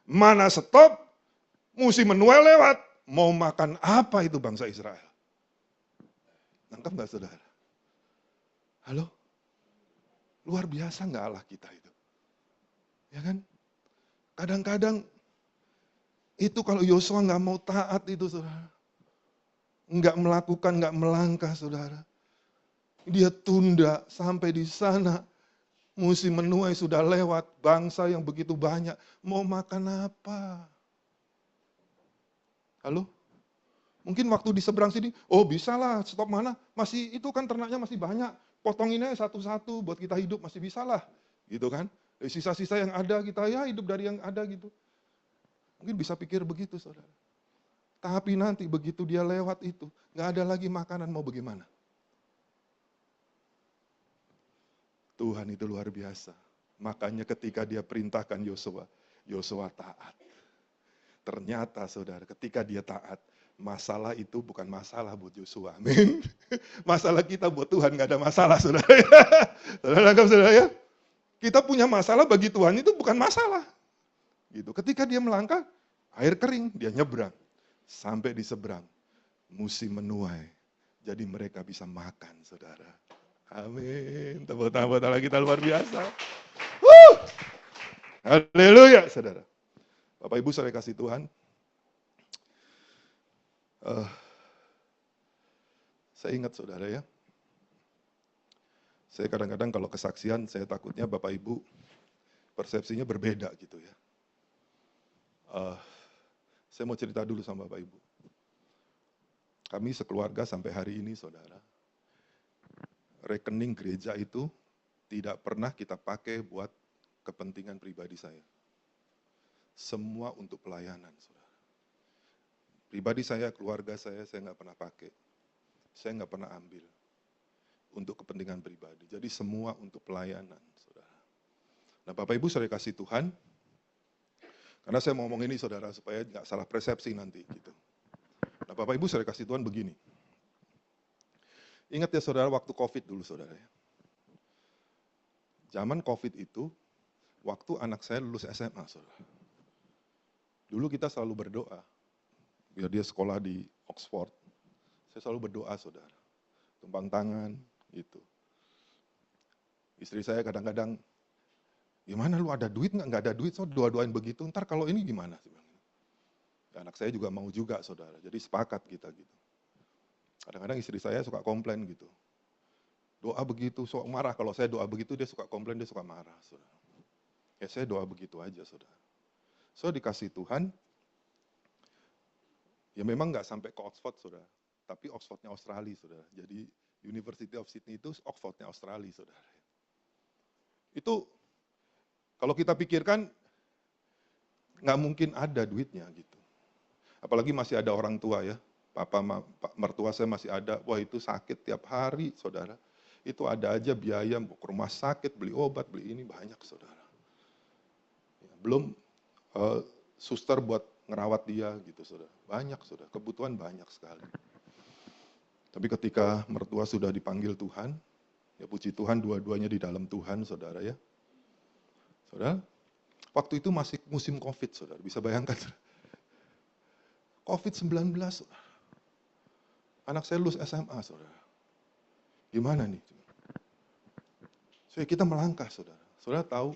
mana stop, musim menuai lewat, mau makan apa itu bangsa Israel? Nangkap nggak saudara? Halo? Luar biasa nggak Allah kita itu? Ya kan? Kadang-kadang itu kalau Yosua nggak mau taat itu saudara. Nggak melakukan, nggak melangkah saudara. Dia tunda sampai di sana. Musim menuai sudah lewat, bangsa yang begitu banyak. Mau makan apa? Halo? Mungkin waktu di seberang sini, oh bisa lah, stop mana, masih itu kan ternaknya masih banyak, potongin aja satu-satu buat kita hidup, masih bisa lah. Gitu kan. Sisa-sisa yang ada kita ya hidup dari yang ada gitu. Mungkin bisa pikir begitu saudara. Tapi nanti begitu dia lewat itu, gak ada lagi makanan mau bagaimana. Tuhan itu luar biasa. Makanya ketika dia perintahkan Yosua, Yosua taat. Ternyata saudara, ketika dia taat, masalah itu bukan masalah buat Yosua. Amin. Masalah kita buat Tuhan gak ada masalah saudara. Saudara anggap saudara ya. Kita punya masalah bagi Tuhan itu bukan masalah. Gitu. Ketika dia melangkah, air kering, dia nyebrang. Sampai di seberang, musim menuai. Jadi mereka bisa makan saudara. Amin. Tepuk tangan buat Allah kita luar biasa. Haleluya, saudara. Bapak Ibu saya kasih Tuhan. Saya ingat saudara ya. Saya kadang-kadang kalau kesaksian, saya takutnya Bapak Ibu persepsinya berbeda gitu ya. Saya mau cerita dulu sama Bapak Ibu. Kami sekeluarga sampai hari ini saudara. Rekening gereja itu tidak pernah kita pakai buat kepentingan pribadi saya. Semua untuk pelayanan, saudara. Pribadi saya, keluarga saya nggak pernah pakai. Saya nggak pernah ambil untuk kepentingan pribadi. Jadi semua untuk pelayanan, saudara. Nah Bapak Ibu saya kasih Tuhan, karena saya mau ngomong ini saudara, supaya nggak salah persepsi nanti. Gitu. Nah Bapak Ibu saya kasih Tuhan begini. Ingat ya saudara, waktu COVID dulu saudara ya. Zaman COVID itu, waktu anak saya lulus SMA saudara. Dulu kita selalu berdoa, biar dia sekolah di Oxford. Saya selalu berdoa saudara, tumpang tangan gitu. Istri saya kadang-kadang, gimana lu ada duit nggak? Nggak ada duit, so doa-doain begitu, ntar kalau ini gimana? Ya, anak saya juga mau juga saudara, jadi sepakat kita gitu. Kadang-kadang istri saya suka komplain gitu. Doa begitu, suka marah. Kalau saya doa begitu, dia suka komplain, dia suka marah. Saudara. Ya saya doa begitu aja, saudara. So dikasih Tuhan, ya memang nggak sampai ke Oxford, saudara. Tapi Oxfordnya Australia, saudara. Jadi University of Sydney itu Oxfordnya Australia, saudara. Itu kalau kita pikirkan, nggak mungkin ada duitnya gitu. Apalagi masih ada orang tua ya. Mertua saya masih ada, wah itu sakit tiap hari, saudara. Itu ada aja biaya, ke rumah sakit, beli obat, beli ini, banyak, saudara. Ya, belum suster buat ngerawat dia, gitu, saudara. Banyak, saudara. Kebutuhan banyak sekali. Tapi ketika mertua sudah dipanggil Tuhan, ya puji Tuhan, dua-duanya di dalam Tuhan, saudara ya. Saudara, waktu itu masih musim COVID, saudara. Bisa bayangkan, saudara. COVID-19, saudara. Anak saya lulus SMA, saudara. Gimana nih? So, kita melangkah, saudara. Saudara tahu,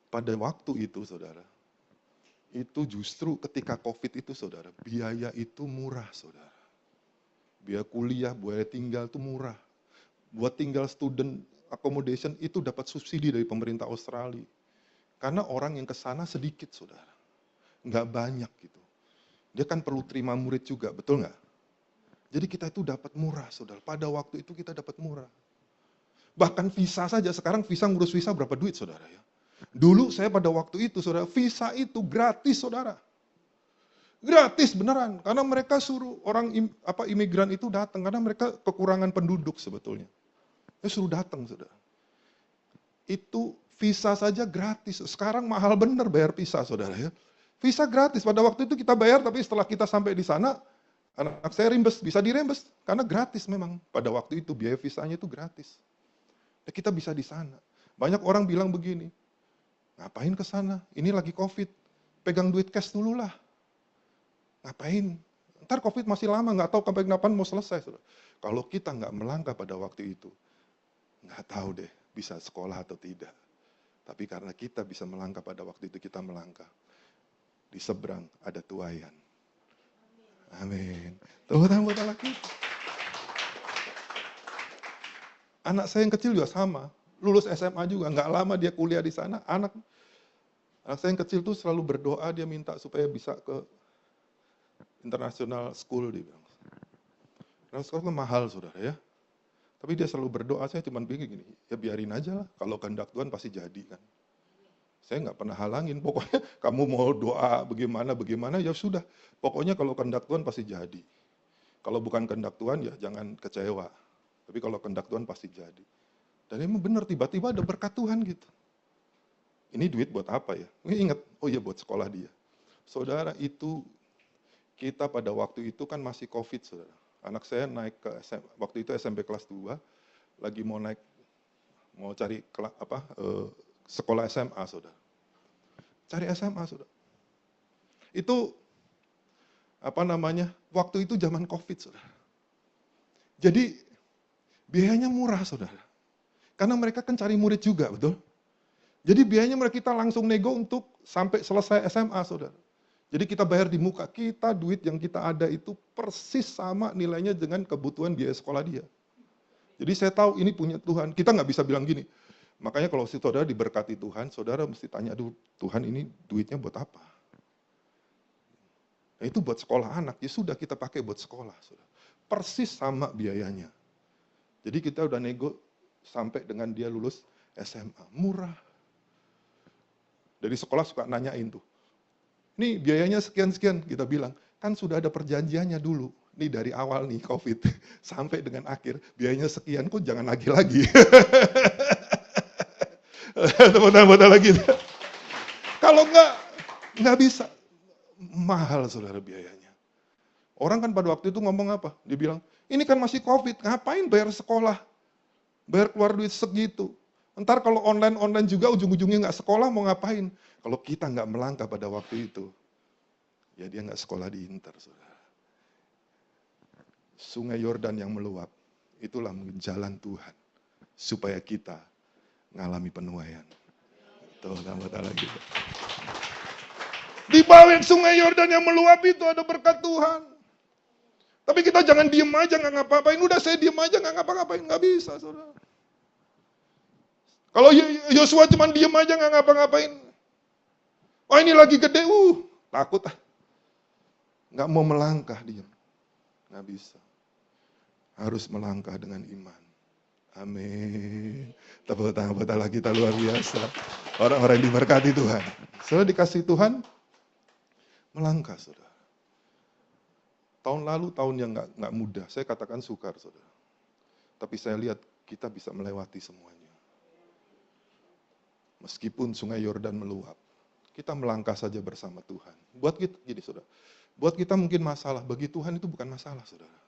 pada waktu itu, saudara, itu justru ketika COVID itu, saudara, biaya itu murah, saudara. Biaya kuliah, biaya tinggal itu murah. Buat tinggal student accommodation itu dapat subsidi dari pemerintah Australia. Karena orang yang ke sana sedikit, saudara. Nggak banyak gitu. Dia kan perlu terima murid juga, betul nggak? Jadi kita itu dapat murah, saudara. Pada waktu itu kita dapat murah. Bahkan visa saja, sekarang visa ngurus visa berapa duit, saudara ya? Dulu saya pada waktu itu, saudara, visa itu gratis, saudara. Gratis beneran, karena mereka suruh orang imigran itu datang, karena mereka kekurangan penduduk sebetulnya. Dia suruh datang, saudara. Itu visa saja gratis. Sekarang mahal bener bayar visa, saudara ya. Visa gratis, pada waktu itu kita bayar, tapi setelah kita sampai di sana, anak saya rimbes, bisa dirembes, karena gratis memang. Pada waktu itu biaya visanya itu gratis. Dan kita bisa di sana. Banyak orang bilang begini, ngapain ke sana? Ini lagi COVID, pegang duit cash dulu lah. Ngapain? Ntar COVID masih lama, nggak tahu sampai kapan mau selesai. Saudara. Kalau kita nggak melangkah pada waktu itu, nggak tahu deh bisa sekolah atau tidak. Tapi karena kita bisa melangkah pada waktu itu, kita melangkah. Di seberang ada tuayan. Amin. Tepuk tangan buat Allah kita. Anak saya yang kecil juga sama. Lulus SMA juga. Nggak lama dia kuliah di sana. Anak saya yang kecil tuh selalu berdoa. Dia minta supaya bisa ke international school, dia bilang. International school kan mahal, saudara ya. Tapi dia selalu berdoa, saya cuma bingung gini, ya biarin aja lah, kalau kehendak Tuhan pasti jadi kan. Saya nggak pernah halangin, pokoknya kamu mau doa bagaimana, ya sudah. Pokoknya kalau kehendak Tuhan pasti jadi. Kalau bukan kehendak Tuhan ya jangan kecewa. Tapi kalau kehendak Tuhan pasti jadi. Dan emang benar, tiba-tiba ada berkat Tuhan gitu. Ini duit buat apa ya? Ini ingat, oh iya buat sekolah dia. Saudara, itu kita pada waktu itu kan masih COVID, saudara. Anak saya naik ke waktu itu SMP kelas 2, lagi mau cari sekolah SMA, saudara. Cari SMA, saudara. Itu waktu itu zaman COVID, saudara. Jadi biayanya murah, saudara. Karena mereka kan cari murid juga, betul? Jadi biayanya kita langsung nego untuk sampai selesai SMA, saudara. Jadi kita bayar di muka, duit yang kita ada itu persis sama nilainya dengan kebutuhan biaya sekolah dia. Jadi saya tahu ini punya Tuhan. Kita nggak bisa bilang gini. Makanya kalau saudara diberkati Tuhan, saudara mesti tanya dulu, Tuhan ini duitnya buat apa? Nah, itu buat sekolah anak, ya sudah kita pakai buat sekolah. Saudara. Persis sama biayanya. Jadi kita udah nego sampai dengan dia lulus SMA. Murah. Dari sekolah suka nanyain tuh. Ini biayanya sekian-sekian, kita bilang. Kan sudah ada perjanjiannya dulu. Ini dari awal nih COVID sampai dengan akhir. Biayanya sekian, kok jangan lagi-lagi. Teman-teman lagi. Kalau nggak bisa. Mahal saudara biayanya. Orang kan pada waktu itu ngomong apa? Dia bilang, ini kan masih COVID, ngapain bayar sekolah? Bayar keluar duit segitu. Ntar kalau online juga ujung-ujungnya nggak sekolah mau ngapain? Kalau kita nggak melangkah pada waktu itu, ya dia nggak sekolah di Inter, saudara. Sungai Yordan yang meluap, itulah jalan Tuhan supaya kita ngalami penuaian. Tuh, tambah lagi. Di balik Sungai Yordan yang meluap itu ada berkat Tuhan. Tapi kita jangan diem aja nggak ngapa-ngapain. Udah saya diem aja nggak ngapa-ngapain, nggak bisa, saudara. Kalau Yosua cuma diem aja nggak ngapa-ngapain. Oh ini lagi gede, takut ah. Nggak mau melangkah diem. Nggak bisa. Harus melangkah dengan iman. Amin. Tepuk tangan lagi, kita luar biasa. Orang-orang yang diberkati Tuhan. Saudara dikasih Tuhan, melangkah saudara. Tahun lalu tahun yang nggak mudah. Saya katakan sukar saudara. Tapi saya lihat kita bisa melewati semuanya. Meskipun Sungai Yordan meluap, kita melangkah saja bersama Tuhan. Buat kita, gini saudara, buat kita mungkin masalah, bagi Tuhan itu bukan masalah saudara.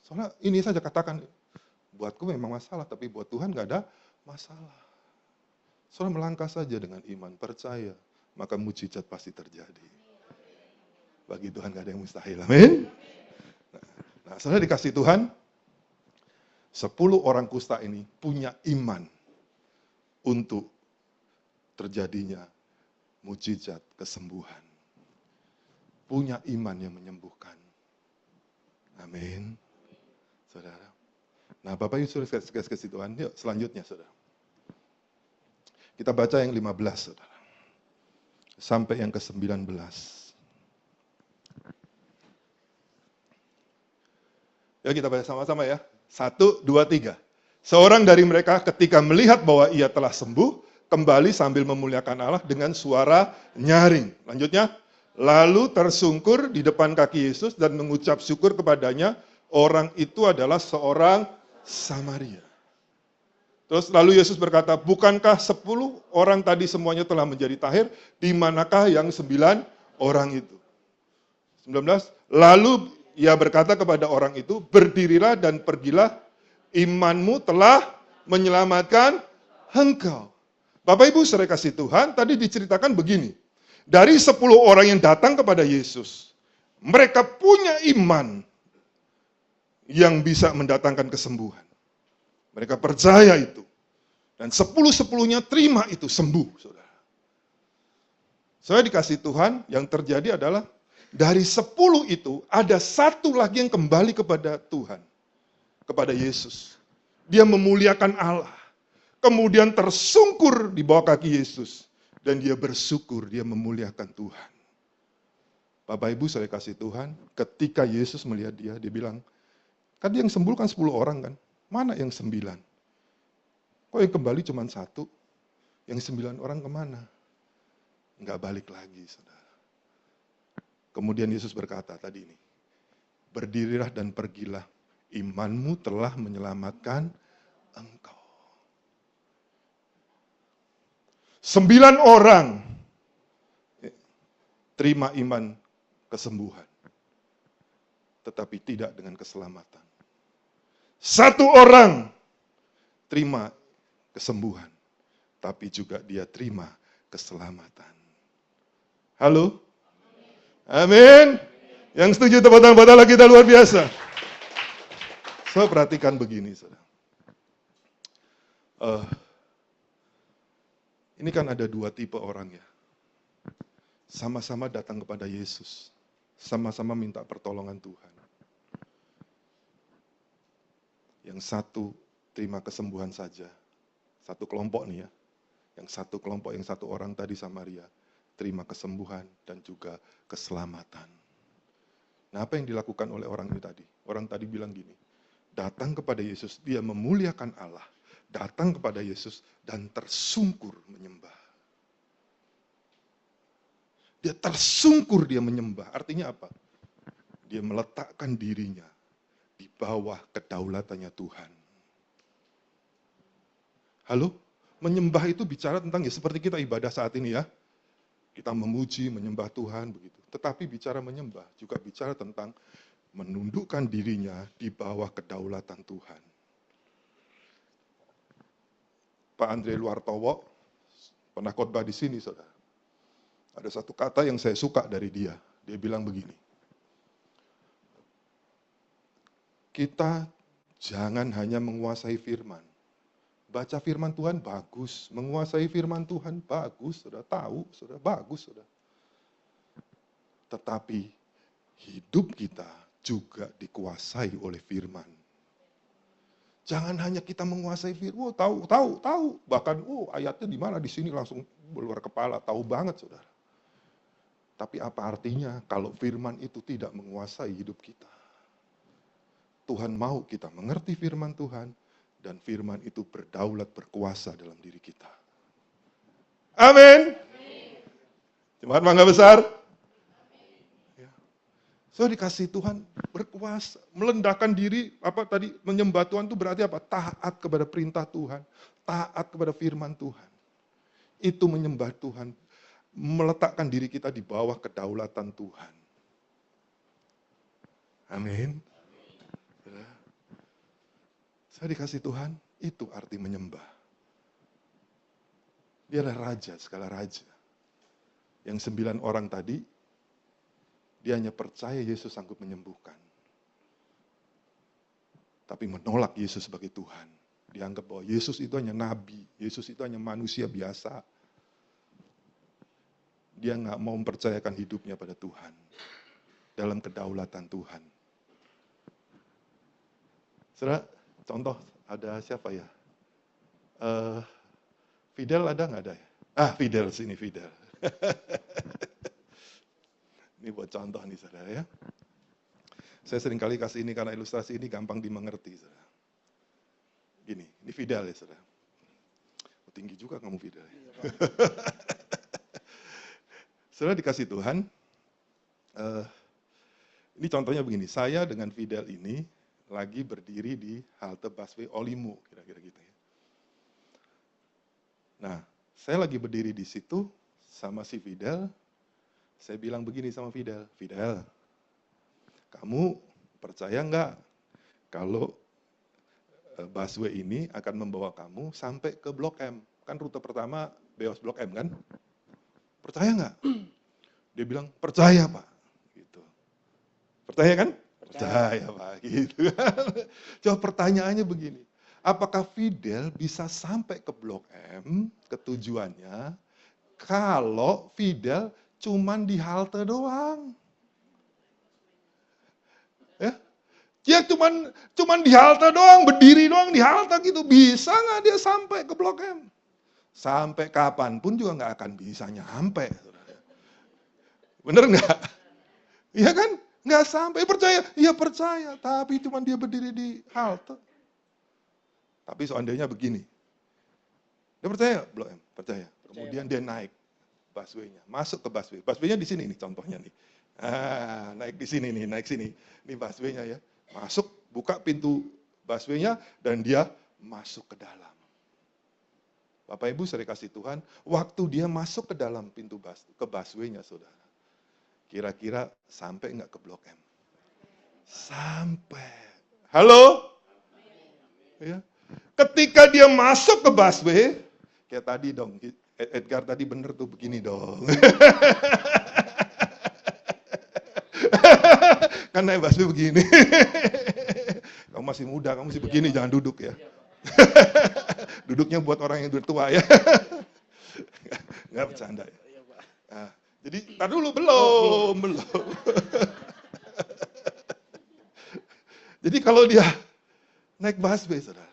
Soalnya ini saja katakan, buatku memang masalah, tapi buat Tuhan gak ada masalah. Saudara melangkah saja dengan iman, percaya, maka mujizat pasti terjadi. Bagi Tuhan gak ada yang mustahil, amin. Nah, saudara dikasih Tuhan, 10 orang kusta ini punya iman untuk terjadinya mujizat kesembuhan. Punya iman yang menyembuhkan. Amin. Saudara. Nah, Bapak Ibu sudah kasih Tuhan. Yuk selanjutnya saudara. Kita baca yang 15 saudara. Sampai yang ke-19. Ya kita baca sama-sama ya. 1, 2, 3. Seorang dari mereka ketika melihat bahwa ia telah sembuh, kembali sambil memuliakan Allah dengan suara nyaring. Lanjutnya, lalu tersungkur di depan kaki Yesus dan mengucap syukur kepadanya. Orang itu adalah seorang Samaria. Terus lalu Yesus berkata, bukankah 10 orang tadi semuanya telah menjadi tahir? Di manakah yang 9 orang itu? 19, lalu ia berkata kepada orang itu, berdirilah dan pergilah, imanmu telah menyelamatkan engkau. Bapak Ibu saudara kasih Tuhan, tadi diceritakan begini. Dari 10 orang yang datang kepada Yesus, mereka punya iman yang bisa mendatangkan kesembuhan. Mereka percaya itu. Dan 10-10-nya terima itu sembuh, saudara. Saya dikasih Tuhan, yang terjadi adalah dari 10 itu ada 1 lagi yang kembali kepada Tuhan. Kepada Yesus. Dia memuliakan Allah. Kemudian tersungkur di bawah kaki Yesus. Dan dia bersyukur, dia memuliakan Tuhan. Bapak Ibu saya kasih Tuhan, ketika Yesus melihat dia bilang, kan yang sembuh kan 10 orang kan, mana yang 9? Kok yang kembali cuma 1? Yang 9 orang kemana? Enggak balik lagi, saudara. Kemudian Yesus berkata tadi ini, berdirilah dan pergilah, imanmu telah menyelamatkan engkau. 9 orang terima iman kesembuhan, tetapi tidak dengan keselamatan. 1 orang terima kesembuhan, tapi juga dia terima keselamatan. Halo? Amin. Yang setuju tepuk tangan buat Allah kita luar biasa. So perhatikan begini, saudara. Ini kan ada 2 tipe orang ya. Sama-sama datang kepada Yesus. Sama-sama minta pertolongan Tuhan. Yang satu terima kesembuhan saja. Satu kelompok nih ya. Yang satu kelompok, yang 1 orang tadi Samaria. Terima kesembuhan dan juga keselamatan. Nah, apa yang dilakukan oleh orang ini tadi? Orang tadi bilang gini, datang kepada Yesus, dia memuliakan Allah. Datang kepada Yesus dan tersungkur menyembah. Dia tersungkur, dia menyembah. Artinya apa? Dia meletakkan dirinya di bawah kedaulatannya Tuhan. Halo? Menyembah itu bicara tentang ya seperti kita ibadah saat ini ya. Kita memuji, menyembah Tuhan begitu. Tetapi bicara menyembah juga bicara tentang menundukkan dirinya di bawah kedaulatan Tuhan. Pak Andre Luartowo pernah khotbah di sini, saudara. Ada satu kata yang saya suka dari dia. Dia bilang begini, kita jangan hanya menguasai firman. Baca firman Tuhan bagus, menguasai firman Tuhan bagus, saudara tahu, saudara bagus, saudara. Tetapi hidup kita juga dikuasai oleh firman. Jangan hanya kita menguasai firman, tahu. Bahkan ayatnya di mana di sini langsung keluar kepala, tahu banget, saudara. Tapi apa artinya kalau firman itu tidak menguasai hidup kita? Tuhan mau kita mengerti firman Tuhan, dan firman itu berdaulat, berkuasa dalam diri kita. Amin. Jemaat Mangga Besar. Ya. So dikasih Tuhan berkuasa, melendahkan diri, menyembah Tuhan itu berarti apa? Taat kepada perintah Tuhan, taat kepada firman Tuhan. Itu menyembah Tuhan, meletakkan diri kita di bawah kedaulatan Tuhan. Amin. Saya dikasih Tuhan, itu arti menyembah. Dia adalah raja, segala raja. Yang 9 orang tadi, dia hanya percaya Yesus sanggup menyembuhkan. Tapi menolak Yesus sebagai Tuhan. Dianggap bahwa Yesus itu hanya nabi, Yesus itu hanya manusia biasa. Dia nggak mau mempercayakan hidupnya pada Tuhan. Dalam kedaulatan Tuhan. Saudara, contoh, ada siapa ya? Fidel ada nggak ada ya? Fidel sini, Fidel. Ini buat contoh nih, saudara ya. Saya sering kali kasih ini karena ilustrasi ini gampang dimengerti, saudara. Gini, ini Fidel ya, saudara. Tinggi juga kamu, Fidel. Saudara dikasih Tuhan, ini contohnya begini, saya dengan Fidel ini lagi berdiri di halte busway Olimu, kira-kira gitu ya. Nah, saya lagi berdiri di situ sama si Fidel, saya bilang begini sama Fidel, Fidel, kamu percaya nggak kalau busway ini akan membawa kamu sampai ke Blok M? Kan rute pertama Beos Blok M kan? Percaya nggak? Dia bilang, percaya Pak. Gitu. Percaya kan? Percaya Pak, gitu kan. Coba pertanyaannya begini, apakah Fidel bisa sampai ke Blok M, ke tujuannya, kalau Fidel cuman di halte doang? Ya, dia cuman di halte doang, berdiri doang di halte gitu, bisa nggak dia sampai ke Blok M? Sampai kapanpun juga nggak akan bisa nyampe. Bener nggak? Iya kan? Nggak sampai. Percaya? Iya percaya. Tapi cuma dia berdiri di halte. Tapi seandainya begini. Dia percaya? Belum, percaya. Kemudian dia naik busway-nya. Masuk ke busway. Busway-nya di sini nih contohnya nih. Naik di sini nih, naik sini. Ini busway-nya ya. Masuk, buka pintu busway-nya, dan dia masuk ke dalam. Bapak Ibu saya kasih Tuhan, waktu dia masuk ke dalam pintu ke busway-nya saudara, kira-kira sampai nggak ke Blok M? Sampai. Halo? Ya. Ketika dia masuk ke busway, kayak tadi dong, Edgar tadi bener tuh begini dong. Kan naik busway begini. Kamu masih muda, kamu masih begini, jangan duduk ya. Duduknya buat orang yang udah tua ya. Nggak bercanda ya. Nah, jadi, tar dulu, belum. Jadi kalau dia naik busway, saudara,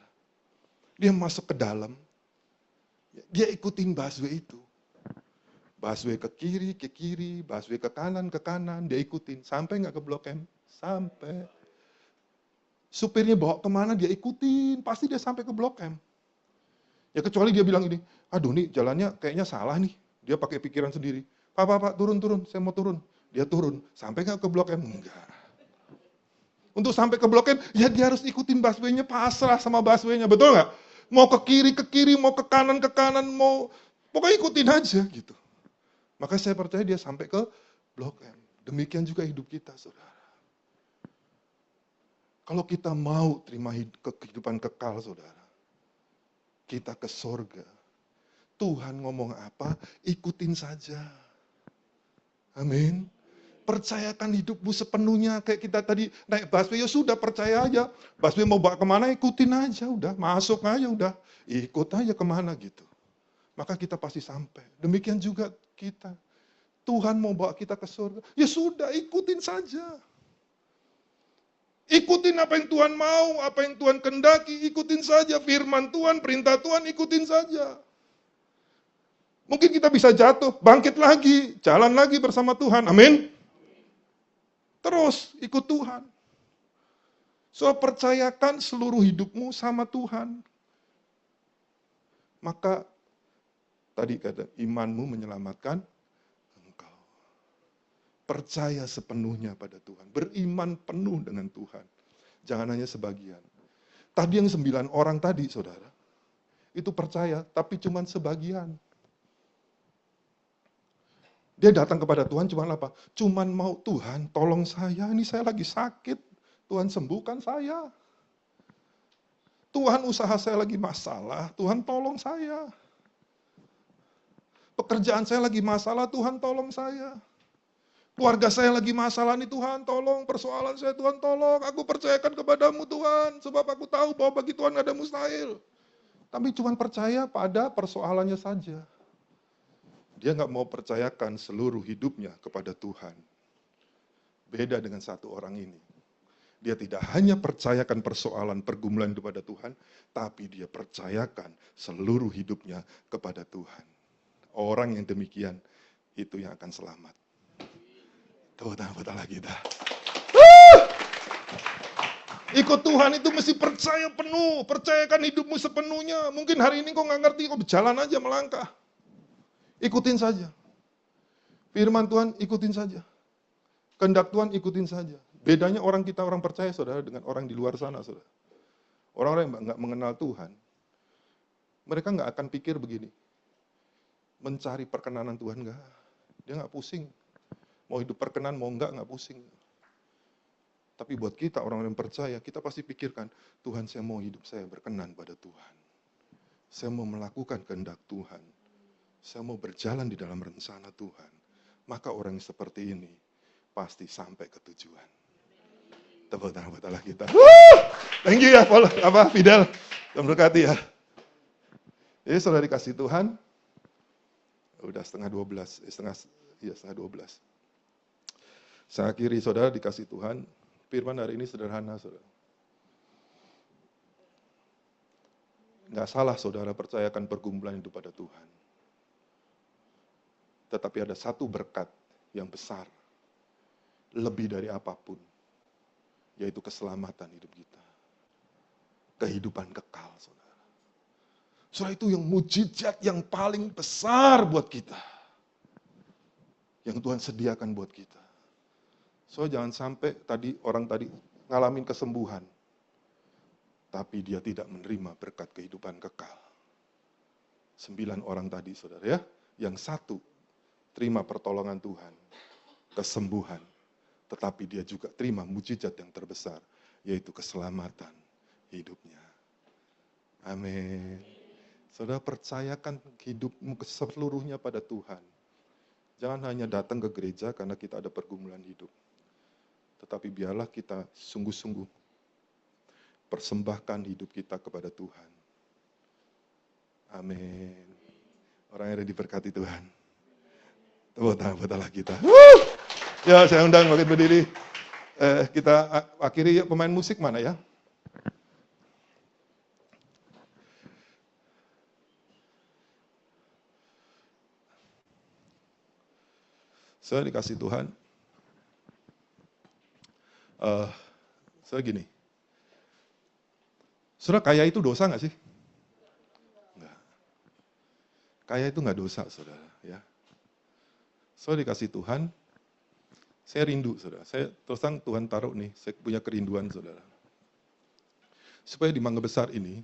dia masuk ke dalam, dia ikutin busway itu. Busway ke kiri, busway ke kanan, dia ikutin. Sampai nggak ke Blok M? Sampai. Supirnya bawa kemana, dia ikutin. Pasti dia sampai ke Blok M. Ya kecuali dia bilang ini, aduh nih jalannya kayaknya salah nih. Dia pakai pikiran sendiri. Pak, turun, saya mau turun. Dia turun. Sampai nggak ke Blok M? Enggak. Untuk sampai ke Blok M, ya dia harus ikutin busway-nya, pasrah sama busway-nya. Betul nggak? Mau ke kiri, mau ke kanan, mau... Pokoknya ikutin aja gitu. Maka saya percaya dia sampai ke Blok M. Demikian juga hidup kita, saudara. Kalau kita mau terima kehidupan kekal, saudara, kita ke sorga. Tuhan ngomong apa, ikutin saja. Amin. Percayakan hidupmu sepenuhnya. Kayak kita tadi naik busway, ya sudah percaya aja. Busway mau bawa kemana, ikutin aja. Udah, masuk aja, udah. Ikut aja kemana gitu. Maka kita pasti sampai. Demikian juga kita. Tuhan mau bawa kita ke surga. Ya sudah, ikutin saja. Ikutin apa yang Tuhan mau, apa yang Tuhan kehendaki, ikutin saja. Firman Tuhan, perintah Tuhan, ikutin saja. Mungkin kita bisa jatuh, bangkit lagi, jalan lagi bersama Tuhan. Amin. Terus ikut Tuhan. So percayakan seluruh hidupmu sama Tuhan. Maka tadi kata imanmu menyelamatkan engkau. Percaya sepenuhnya pada Tuhan. Beriman penuh dengan Tuhan. Jangan hanya sebagian. Tadi yang 9 orang tadi, saudara, itu percaya, tapi cuma sebagian. Dia datang kepada Tuhan cuma apa? Cuman mau Tuhan tolong saya, ini saya lagi sakit. Tuhan sembuhkan saya. Tuhan usaha saya lagi masalah, Tuhan tolong saya. Pekerjaan saya lagi masalah, Tuhan tolong saya. Keluarga saya lagi masalah nih, Tuhan tolong. Persoalan saya, Tuhan tolong. Aku percayakan kepadamu Tuhan, sebab aku tahu bahwa bagi Tuhan ada mustahil. Tapi cuma percaya pada persoalannya saja. Dia nggak mau percayakan seluruh hidupnya kepada Tuhan. Beda dengan satu orang ini. Dia tidak hanya percayakan persoalan pergumulan kepada Tuhan, tapi dia percayakan seluruh hidupnya kepada Tuhan. Orang yang demikian, itu yang akan selamat. Tepuk tangan buat Allah kita. Ikut Tuhan itu mesti percaya penuh, percayakan hidupmu sepenuhnya. Mungkin hari ini kau nggak ngerti, kau berjalan aja melangkah. Ikutin saja. Firman Tuhan ikutin saja. Kehendak Tuhan ikutin saja. Bedanya orang kita orang percaya, saudara, dengan orang di luar sana, saudara. Orang-orang yang nggak mengenal Tuhan, mereka nggak akan pikir begini. Mencari perkenanan Tuhan nggak. Dia nggak pusing. Mau hidup perkenan, mau nggak pusing. Tapi buat kita orang-orang yang percaya, kita pasti pikirkan, Tuhan saya mau hidup saya berkenan pada Tuhan. Saya mau melakukan kehendak Tuhan. Saya mau berjalan di dalam rencana Tuhan. Maka orang yang seperti ini pasti sampai ke tujuan. Tepuk tangan buat Allah kita. Thank you ya, Fidel. Tuhan berkati ya. Jadi saudara dikasih Tuhan, udah setengah 12. Setengah 12. Saya akhiri, saudara dikasih Tuhan. Firman hari ini sederhana, saudara. Nggak salah saudara percayakan pergumulan itu pada Tuhan. Tetapi ada satu berkat yang besar lebih dari apapun, yaitu keselamatan hidup kita. Kehidupan kekal, saudara. Saudara, itu yang mujizat yang paling besar buat kita. Yang Tuhan sediakan buat kita. Saudara, jangan sampai orang tadi ngalamin kesembuhan, tapi dia tidak menerima berkat kehidupan kekal. 9 orang tadi, saudara ya. Yang 1 terima pertolongan Tuhan, kesembuhan, tetapi dia juga terima mujizat yang terbesar, yaitu keselamatan hidupnya. Amin. Saudara, percayakan hidupmu seluruhnya pada Tuhan. Jangan hanya datang ke gereja karena kita ada pergumulan hidup, tetapi biarlah kita sungguh-sungguh persembahkan hidup kita kepada Tuhan. Amin. Orang yang ada diberkati Tuhan. Tepuk tangan buat Allah kita. Ya, saya undang bangkit berdiri. Kita akhiri pemain musik mana ya? Saya dikasih Tuhan. Saya gini. Saudara, kaya itu dosa nggak sih? Enggak. Kaya itu nggak dosa, saudara. Ya. Saudara dikasih Tuhan, saya rindu, saudara. Saya terus terang Tuhan taruh nih, saya punya kerinduan, saudara. Supaya di Mangga Besar ini,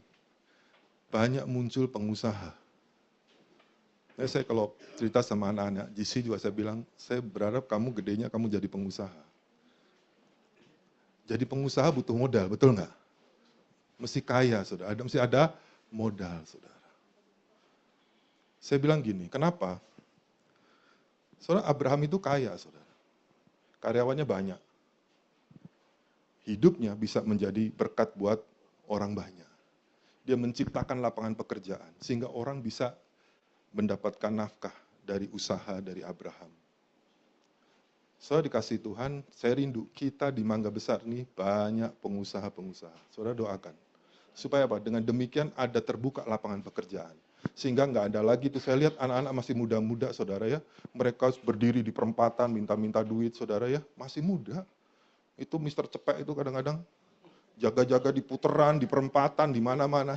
banyak muncul pengusaha. Saya kalau cerita sama anak-anak, JC juga saya bilang, saya berharap kamu gedenya kamu jadi pengusaha. Jadi pengusaha butuh modal, betul nggak? Mesti kaya, saudara. Mesti ada modal, saudara. Saya bilang gini, kenapa? Saudara, Abraham itu kaya, saudara. Karyawannya banyak. Hidupnya bisa menjadi berkat buat orang banyak. Dia menciptakan lapangan pekerjaan, sehingga orang bisa mendapatkan nafkah dari usaha dari Abraham. Saudara dikasih Tuhan, saya rindu kita di Mangga Besar ini banyak pengusaha-pengusaha. Saudara doakan. Supaya apa? Dengan demikian ada terbuka lapangan pekerjaan. Sehingga nggak ada lagi tuh, saya lihat anak-anak masih muda-muda, saudara ya. Mereka berdiri di perempatan, minta-minta duit, saudara ya. Masih muda. Itu Mr. Cepek itu kadang-kadang jaga-jaga di puteran, di perempatan, di mana-mana.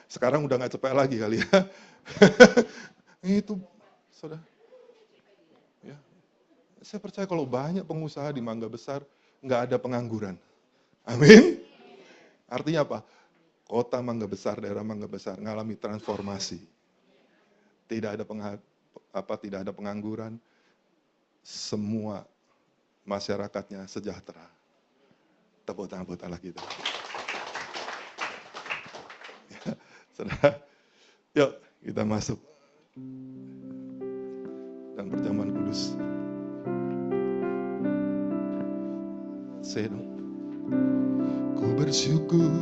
Sekarang udah nggak cepek lagi kali ya. Itu, saudara. Ya. Saya percaya kalau banyak pengusaha di Mangga Besar, nggak ada pengangguran. Amin. Artinya apa? Kota Mangga Besar, daerah Mangga Besar mengalami transformasi. Tidak ada pengangguran. Semua masyarakatnya sejahtera. Tepuk tangan buat Allah kita. Ya, saudara, yuk kita masuk dan perjamuan kudus. Saya dong. Ku bersyukur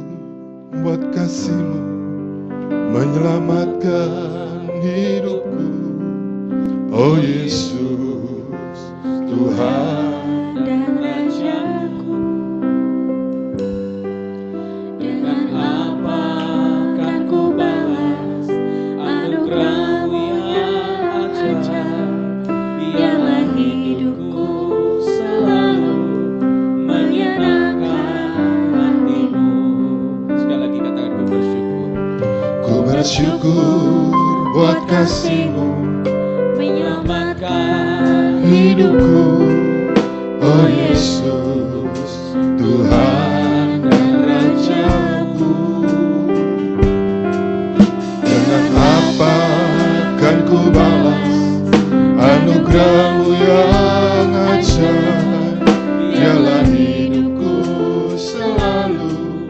buat kasih-Mu menyelamatkan hidupku. Oh Yesus, Tuhan dan Rajaku, dengan apa akan ku balas anugerah-Mu yang ajaib. Biarlah hidupku selalu menyenangkan hati-Mu. Sekali lagi katakan ku bersyukur. Ku bersyukur buat kasih-Mu Menyelamatkan hidupku. Oh Yesus, Tuhan dan Rajaku. Dengan apa akan ku balas anugerah-Mu yang ajaib. Biarlah hidupku selalu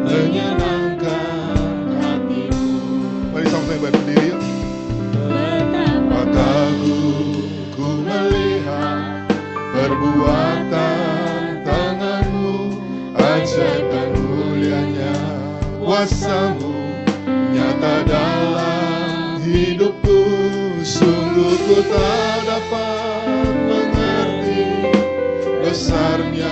menyenangkan hati-Mu. Mari sama-sama berdiri ya. Mataku ku melihat perbuatan tangan-Mu, ajaib dan mulianya kuasa-Mu nyata dalam hidupku. Sungguh ku tak dapat mengerti besarnya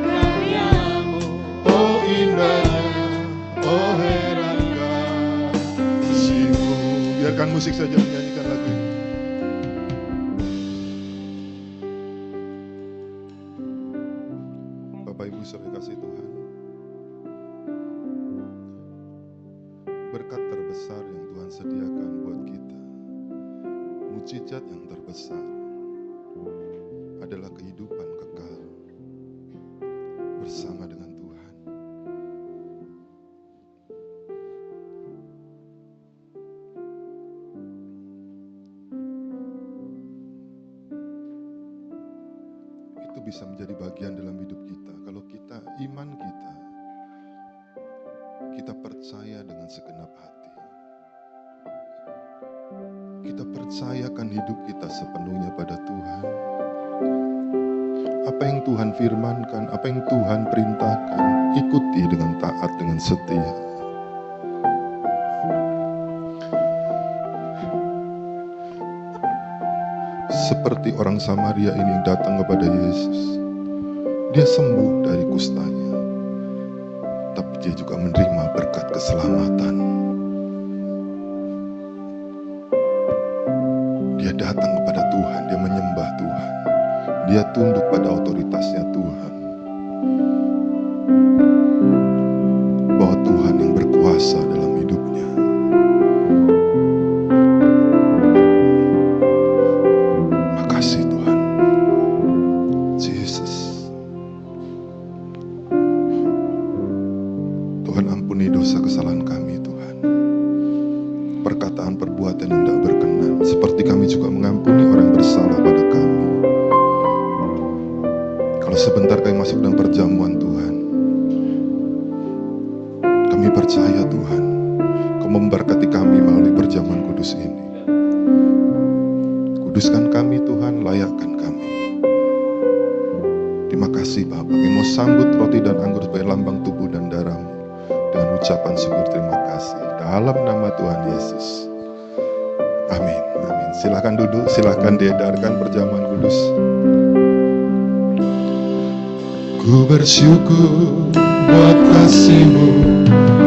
karya-Mu. Oh indahnya, oh heran kasih-Mu. Biarkan musik saja menyanyikan lagu ini. berkat terbesar yang Tuhan sediakan buat kita, mukjizat yang terbesar adalah kehidupan kekal bersama dengan Tuhan. Itu bisa menjadi bagian dalam hidup kita kalau kita, iman kita percaya dengan segenap hati. Kita percayakan hidup kita sepenuhnya pada Tuhan. Apa yang Tuhan firmankan, apa yang Tuhan perintahkan, ikuti dengan taat, dengan setia. Seperti orang Samaria ini yang datang kepada Yesus. Dia sembuh dari kustanya, tapi dia juga menerima berkat keselamatan. Dia datang kepada Tuhan, dia menyembah Tuhan. Dia tunduk pada otoritasnya Tuhan. Bahwa Tuhan yang berkuasa dalam hidupnya. Makasih Tuhan. Yesus. Tuhan ampuni dosa kesalahan kami Tuhan. Perkataan perbuatan yang tidak berkenan. Seperti kami juga mengampuni orang yang bersalah pada kami. Kalau sebentar kami masuk dalam perjamuan Tuhan, kami percaya Tuhan, Kau memberkati kami melalui perjamuan kudus ini. Kuduskan kami Tuhan, layakkan kami. Terima kasih Bapa, kami mau sambut roti dan anggur sebagai lambang tubuh dan darah-Mu dengan ucapan syukur terima kasih. Dalam nama Tuhan Yesus. Amin. Amin. Silakan duduk, silakan diedarkan perjamuan kudus. Ku bersyukur buat kasih-Mu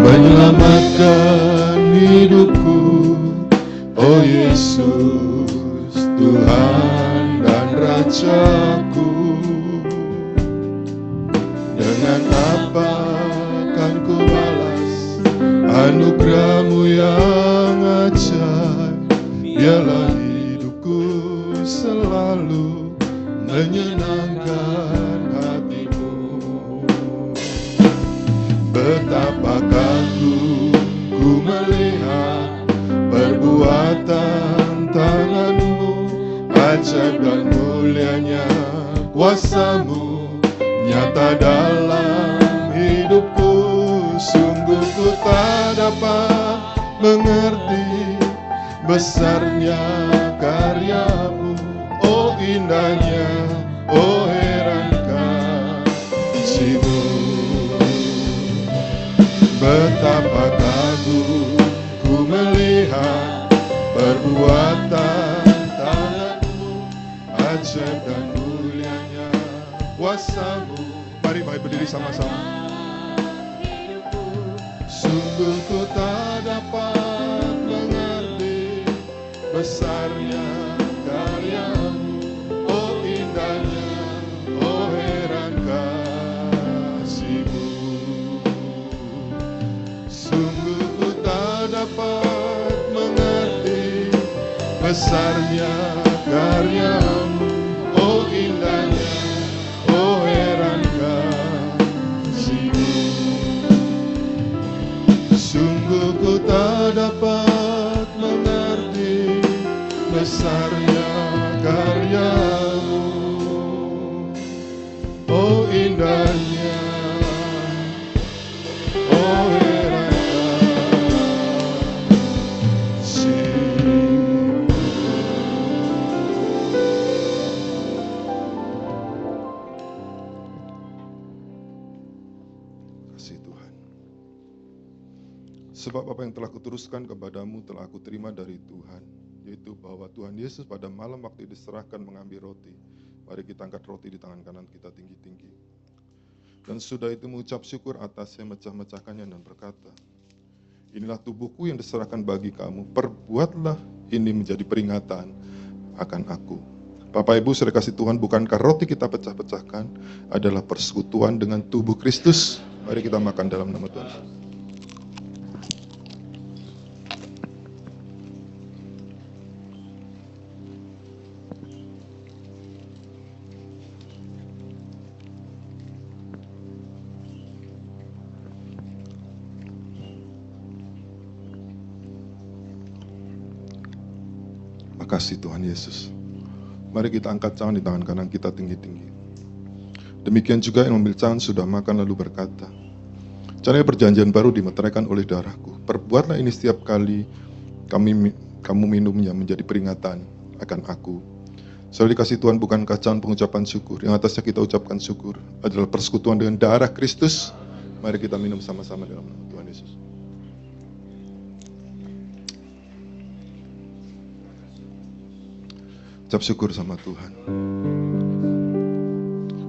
menyelamatkan hidupku. Oh Yesus, Tuhan dan Rajaku. Dengan apa kan ku balas anugerah-Mu yang ajaib. Biarlah hidupku selalu menyenangkan hati-Mu. Betapa kagum ku melihat perbuatan tangan-Mu, ajaib dan mulianya kuasa-Mu nyata dalam hidupku. Sungguh ku tak dapat mengerti besarnya karya-Mu. Oh indahnya, oh heran kasih-Mu. Betapa kagum ku melihat perbuatan tangan-Mu, ajaib dan mulianya kuasa-Mu. Mari berdiri sama-sama. Sungguh ku tak dapat mengerti besarnya karya-Mu. Oh indahnya, oh heran kasih-Mu. Sungguh ku tak dapat mengerti besarnya karya-Mu. Oh indahnya, oh heran kasih-Mu. Sungguh ku tak dapat mengerti besarnya karya-Mu. Oh indahnya, oh heran kasih-Mu. Kasih Tuhan. Sebab apa yang telah kuteruskan kepadamu telah aku terima dari Tuhan, yaitu bahwa Tuhan Yesus pada malam waktu diserahkan mengambil roti. Mari kita angkat roti di tangan kanan kita tinggi-tinggi. Dan sudah itu mengucap syukur atasnya, mecah-mecahkannya dan berkata, inilah tubuhku yang diserahkan bagi kamu, perbuatlah ini menjadi peringatan akan aku. Bapak Ibu saudara kasih Tuhan, bukankah roti kita pecah-pecahkan adalah persekutuan dengan tubuh Kristus? Mari kita makan dalam nama Tuhan. kasih Tuhan Yesus. Mari kita angkat tangan di tangan kanan kita tinggi-tinggi. Demikian juga yang mengambil tangan sudah makan lalu berkata, caranya perjanjian baru dimeteraikan oleh darahku. Perbuatlah ini setiap kali kamu minumnya menjadi peringatan akan aku. Saudara dikasih Tuhan, bukan kacaan pengucapan syukur. Yang atasnya kita ucapkan syukur adalah persekutuan dengan darah Kristus. Mari kita minum sama-sama dalam nama Tuhan Yesus. Ucap syukur sama Tuhan.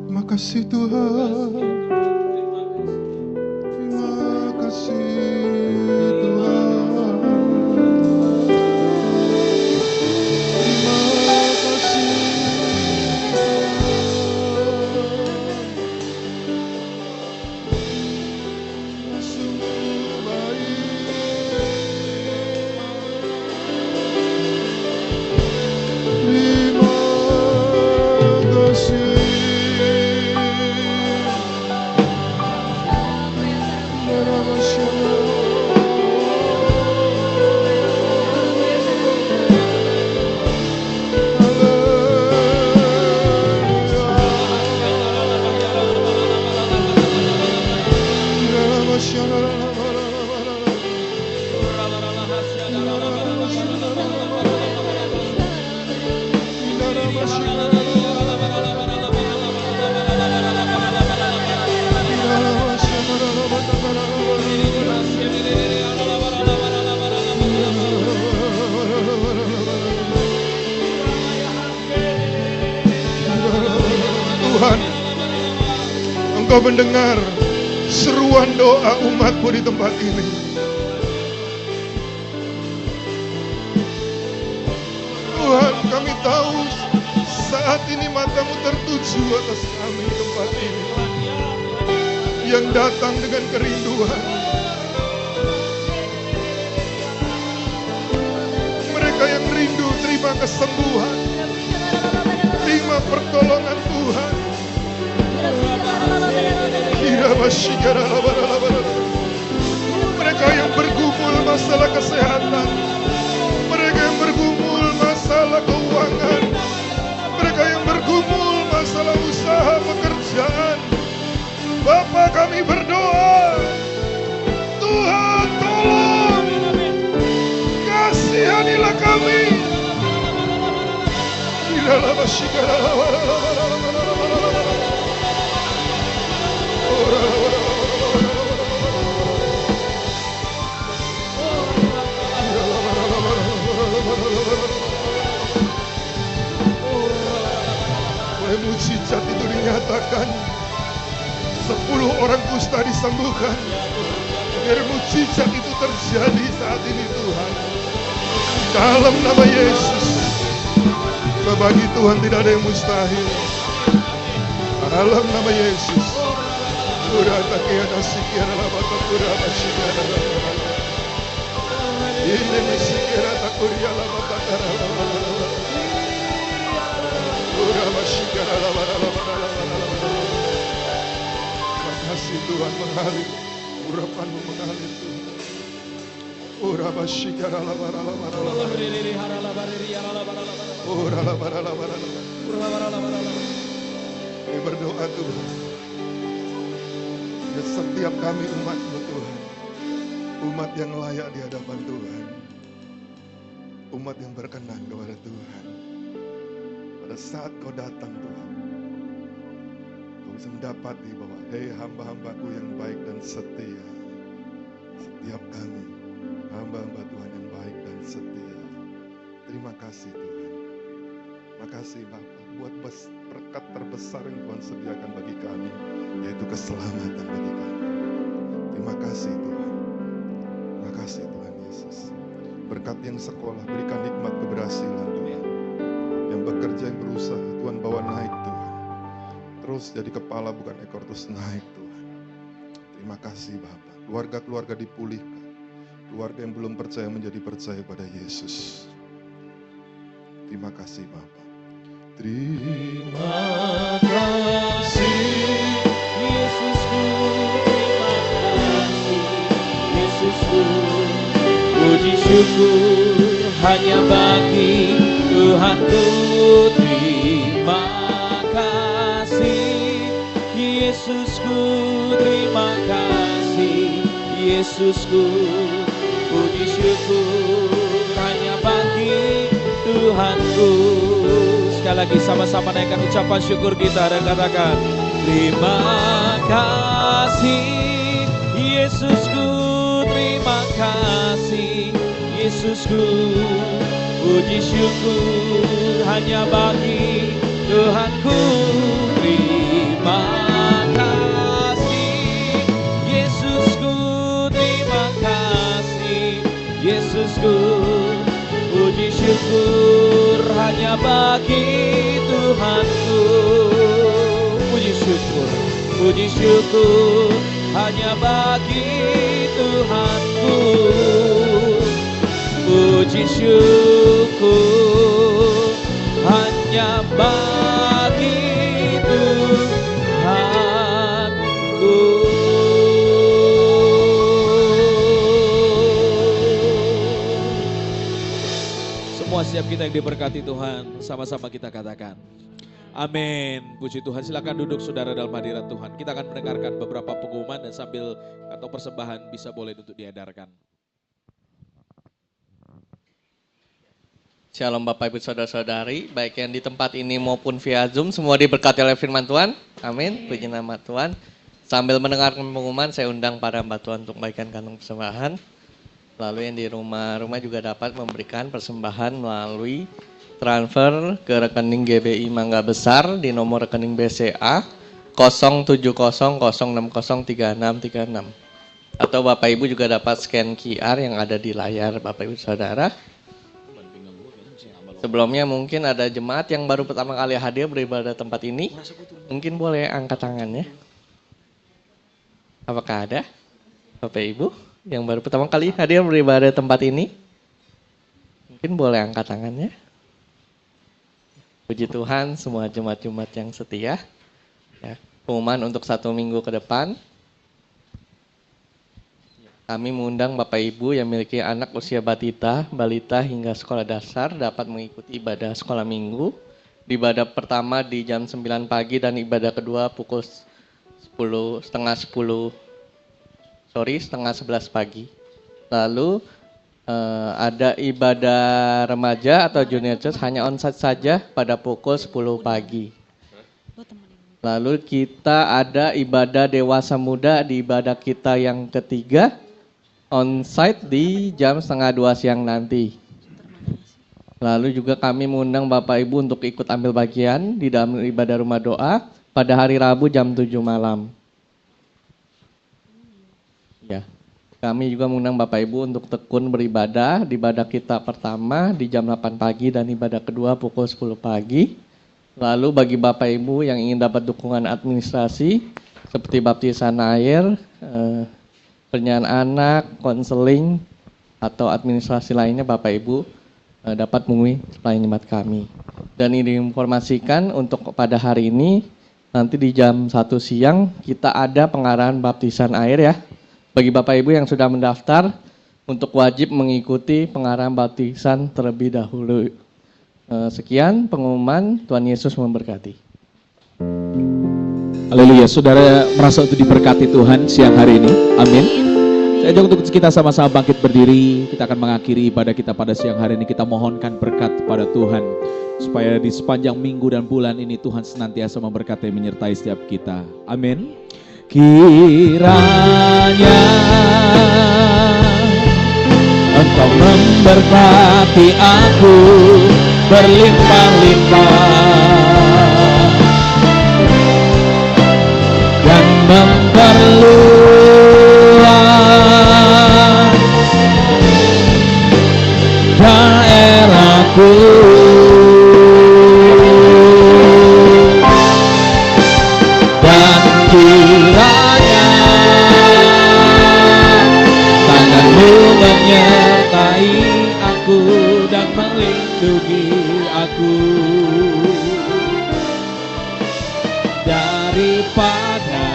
Terima kasih Tuhan. Terima kasih Tuhan. Tuhan, Engkau mendengar seruan doa umat-Mu di tempat ini. Tuhan, kami tahu saat ini mata-Mu tertuju atas kami di tempat ini, yang datang dengan kerinduan. Mereka yang rindu terima kesembuhan, terima pertolongan Tuhan. Mereka yang bergumul masalah kesehatan, mereka yang bergumul masalah keuangan, mereka yang bergumul masalah usaha pekerjaan. Bapa, kami berdoa, Tuhan tolong, kasihanilah kami. Mujizat itu dinyatakan, 10 orang kusta disembuhkan. Biar mujizat itu terjadi saat ini Tuhan, dalam nama Yesus. Bagi Tuhan tidak ada yang mustahil. Dalam nama Yesus. Makasih Tuhan, mengalir urapan-Mu, mengalir Tuhan. Kami berdoa Tuhan, ya setiap kami umat-Mu Tuhan, umat yang layak di hadapan Tuhan, umat yang berkenan kepada Tuhan. Pada saat Kau datang Tuhan, Kau bisa mendapati bahwa hei hamba-hambaku yang baik dan setia. Setiap kami hamba-hamba Tuhan yang baik dan setia. Terima kasih Tuhan. Makasih Bapa buat berkat terbesar yang Tuhan sediakan bagi kami, yaitu keselamatan bagi kami. Terima kasih Tuhan. Terima kasih Tuhan Yesus. Berkat yang sekolah, berikan nikmat keberhasilan Tuhan. Yang bekerja, yang berusaha, Tuhan bawa naik Tuhan. Terus jadi kepala bukan ekor, terus naik Tuhan. Terima kasih Bapa. Keluarga-keluarga dipulihkan. Keluarga yang belum percaya menjadi percaya pada Yesus. Terima kasih Bapa. Terima kasih Yesusku, terima kasih Yesusku. Puji syukur hanya bagi Tuhanku terima kasih, Yesusku terima kasih, Yesusku. Puji syukur hanya bagi Tuhanku. Sekali lagi sama-sama naikkan ucapan syukur kita dan katakan, terima kasih, Yesusku terima kasih, Yesusku. Puji syukur hanya bagi Tuhanku. Terima kasih, Yesusku terima kasih, Yesusku. Puji syukur hanya bagi Tuhanku. Puji syukur hanya bagi Tuhanku. Puji syukur hanya bagi Tuhanku. Semua siap kita yang diberkati Tuhan, sama-sama kita katakan amin. Puji Tuhan, silakan duduk saudara dalam hadirat Tuhan. Kita akan mendengarkan beberapa pengumuman dan sambil atau persembahan bisa boleh untuk diedarkan. Shalom Bapak Ibu Saudara-saudari, baik yang di tempat ini maupun via Zoom, semua diberkati oleh firman Tuhan. Amin, puji nama Tuhan. Sambil mendengarkan pengumuman, saya undang para hamba Tuhan untuk membagikan kantong persembahan. Lalu yang di rumah-rumah juga dapat memberikan persembahan melalui transfer ke rekening GBI Mangga Besar di nomor rekening BCA 07006033636. Atau Bapak Ibu juga dapat scan QR yang ada di layar Bapak Ibu Saudara. Sebelumnya mungkin ada jemaat yang baru pertama kali hadir beribadah tempat ini. Mungkin boleh angkat tangannya. Apakah ada Bapak Ibu yang baru pertama kali hadir beribadah tempat ini? Mungkin boleh angkat tangannya. Puji Tuhan, semua jemaat-jemaat yang setia. Ya, pengumuman untuk 1 minggu ke depan. Kami mengundang Bapak Ibu yang memiliki anak usia balita hingga sekolah dasar dapat mengikuti ibadah sekolah minggu. Ibadah pertama di jam 9 pagi dan ibadah kedua pukul setengah 11 pagi. Lalu ada ibadah remaja atau junior church hanya onsite saja pada pukul 10 pagi. Lalu kita ada ibadah dewasa muda di ibadah kita yang ketiga, onsite di jam 1:30 siang nanti. Lalu juga kami mengundang Bapak Ibu untuk ikut ambil bagian di dalam ibadah rumah doa pada hari Rabu jam 7 malam. Ya. Kami juga mengundang Bapak Ibu untuk tekun beribadah di ibadah kita pertama di jam 8 pagi dan ibadah kedua pukul 10 pagi. Lalu bagi Bapak Ibu yang ingin dapat dukungan administrasi seperti baptisan air, penyertaan anak, konseling, atau administrasi lainnya Bapak Ibu dapat menghubungi pelayan jemaat kami. Dan ini diinformasikan untuk pada hari ini, nanti di jam 1 siang kita ada pengarahan baptisan air ya. Bagi Bapak Ibu yang sudah mendaftar untuk wajib mengikuti pengarahan baptisan terlebih dahulu. Sekian pengumuman, Tuhan Yesus memberkati. Haleluya, saudara merasa untuk diberkati Tuhan siang hari ini, amin. Saya ajak untuk kita sama-sama bangkit berdiri. Kita akan mengakhiri ibadah kita pada siang hari ini. Kita mohonkan berkat kepada Tuhan supaya di sepanjang minggu dan bulan ini Tuhan senantiasa memberkati dan menyertai setiap kita, amin. Kiranya Engkau memberkati aku berlimpah-limpah dan memperluas daerahku. Dan kiranya tangan-Mu menyertai aku dan melindungi aku daripada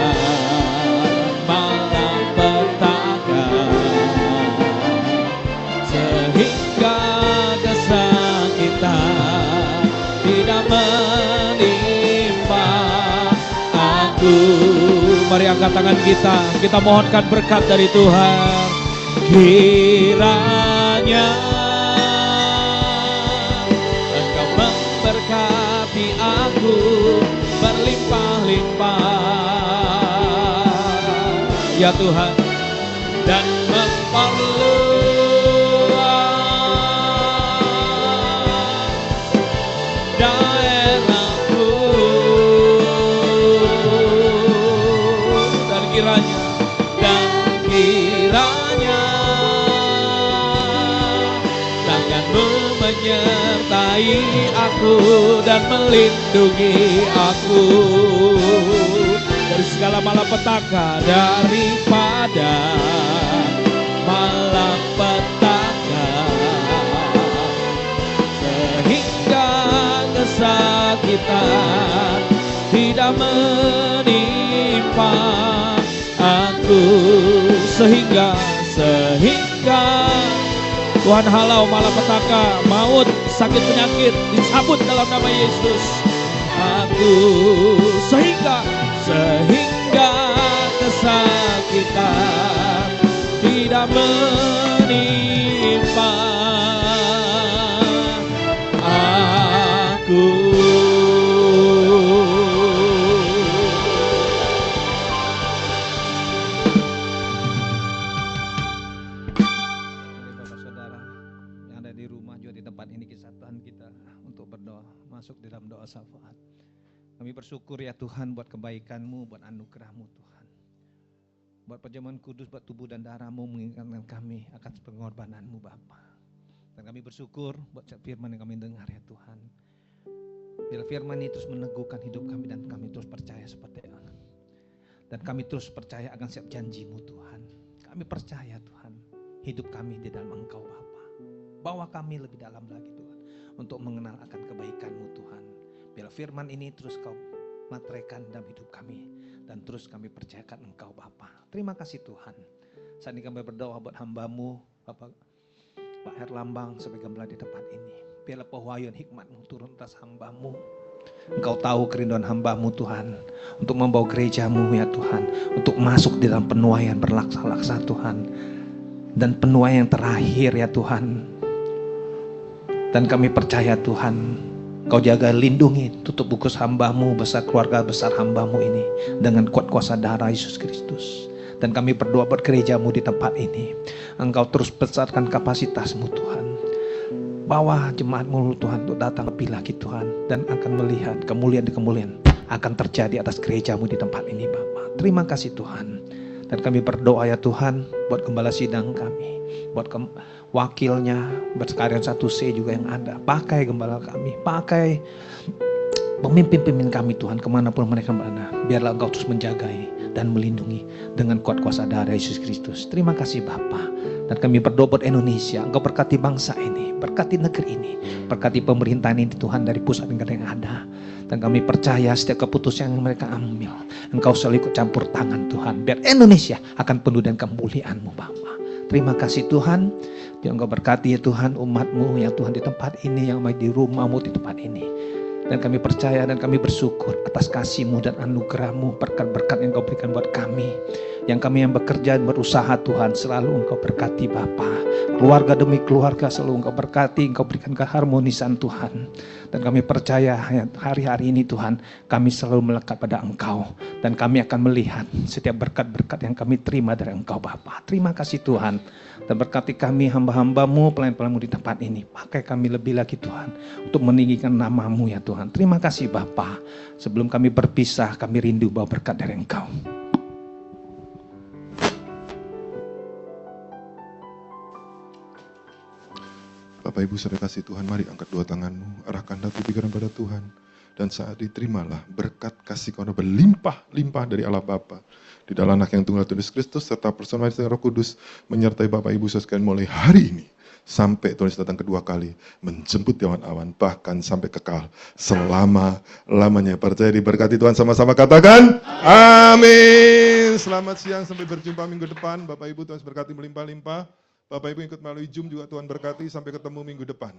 malapetaka, sehingga kesakitan angkat tangan kita mohonkan berkat dari Tuhan. Kiranya Engkau memberkati aku berlimpah-limpah, ya Tuhan, dan memperluas daerahku, dan kiranya tanganmu menyertai aku dan melindungi aku dari segala malapetaka, daripada malapetaka, sehingga kesakitan tidak menimpa aku, sehingga Tuhan halau malapetaka, maut, sakit, penyakit dicabut dalam nama Yesus. Aku sehingga kesakitan tidak menimpa aku. Saudara yang ada di rumah juga di tempat ini, kesatuan kita untuk berdoa, masuk di dalam doa syafaat. Kami bersyukur ya Tuhan buat kebaikan-Mu, buat anugerah-Mu Tuhan. Buat perjamuan kudus, buat tubuh dan darah-Mu mengingatkan kami akan pengorbanan-Mu Bapa. Dan kami bersyukur buat firman yang kami dengar ya Tuhan. Biar firman ini terus meneguhkan hidup kami dan kami terus percaya seperti itu. Dan kami terus percaya akan setiap janji-Mu Tuhan. Kami percaya Tuhan, hidup kami di dalam Engkau Bapa. Bawa kami lebih dalam lagi Tuhan, untuk mengenal akan kebaikan-Mu Tuhan. Biar firman ini terus Kau materaikan dalam hidup kami, dan terus kami percayakan Engkau Bapa. Terima kasih Tuhan. Saat ini kami berdoa buat hamba-Mu Bapak Pak Herlambang sebagai gembala di tempat ini. Biarlah pewahyuan hikmat-Mu turun atas hamba-Mu. Engkau tahu kerinduan hamba-Mu Tuhan, untuk membawa gereja-Mu ya Tuhan, untuk masuk di dalam penuaian berlaksa-laksa Tuhan, dan penuaian yang terakhir ya Tuhan. Dan kami percaya Tuhan, Kau jaga, lindungi, tutup bukus hamba-Mu, besar keluarga besar hamba-Mu ini dengan kuat kuasa darah Yesus Kristus. Dan kami berdoa buat gereja-Mu di tempat ini. Engkau terus besarkan kapasitas-Mu Tuhan. Bawa jemaat-Mu Tuhan untuk datang lebih lagi Tuhan, dan akan melihat kemuliaan-kemuliaan akan terjadi atas gereja-Mu di tempat ini Bapa. Terima kasih Tuhan. Dan kami berdoa ya Tuhan buat gembala sidang kami, buat wakilnya, buat sekalian 1C juga yang ada. Pakai gembala kami, pakai pemimpin-pemimpin kami Tuhan, kemanapun mereka berada. Biarlah Engkau terus menjagai dan melindungi dengan kuat kuasa darah Yesus Kristus. Terima kasih Bapa. Dan kami berdoa buat Indonesia, Engkau berkati bangsa ini, berkati negeri ini, berkati pemerintahan ini Tuhan, dari pusat hingga yang ada. Dan kami percaya setiap keputusan yang mereka ambil, Engkau selalu ikut campur tangan Tuhan. Biar Indonesia akan penuh dengan kemuliaan-Mu Bapa. Terima kasih Tuhan. Engkau berkati ya Tuhan umat-Mu yang Tuhan di tempat ini, yang di rumah-Mu di tempat ini. Dan kami percaya dan kami bersyukur atas kasih-Mu dan anugerah-Mu, berkat-berkat yang Engkau berikan buat kami. Yang kami yang bekerja dan berusaha Tuhan, selalu Engkau berkati Bapa. Keluarga demi keluarga selalu Engkau berkati, Engkau berikan keharmonisan Tuhan. Dan kami percaya hari-hari ini Tuhan, kami selalu melekat pada Engkau. Dan kami akan melihat setiap berkat-berkat yang kami terima dari Engkau Bapa. Terima kasih Tuhan. Dan berkati kami hamba-hamba-Mu, pelayan-pelayan-Mu di tempat ini. Pakai kami lebih lagi Tuhan, untuk meninggikan nama-Mu ya Tuhan. Terima kasih Bapa. Sebelum kami berpisah, kami rindu bawa berkat dari Engkau. Bapak Ibu saudara kasih Tuhan, mari angkat dua tanganmu, arahkan hati pikiran pada Tuhan. Dan saat diterimalah berkat kasih karunia berlimpah-limpah dari Allah Bapa, di dalam Anak yang tunggal Yesus Kristus, serta persaudaraan Roh Kudus, menyertai Bapak Ibu sekalian mulai hari ini, sampai Tuhan Yesus datang kedua kali, menjemput di awan-awan, bahkan sampai kekal, selama-lamanya. Percaya diberkati Tuhan, sama-sama katakan, amin. Selamat siang, sampai berjumpa minggu depan. Bapak Ibu Tuhan berkati melimpah-limpah. Bapak Ibu yang ikut melalui Zoom juga Tuhan berkati, sampai ketemu minggu depan.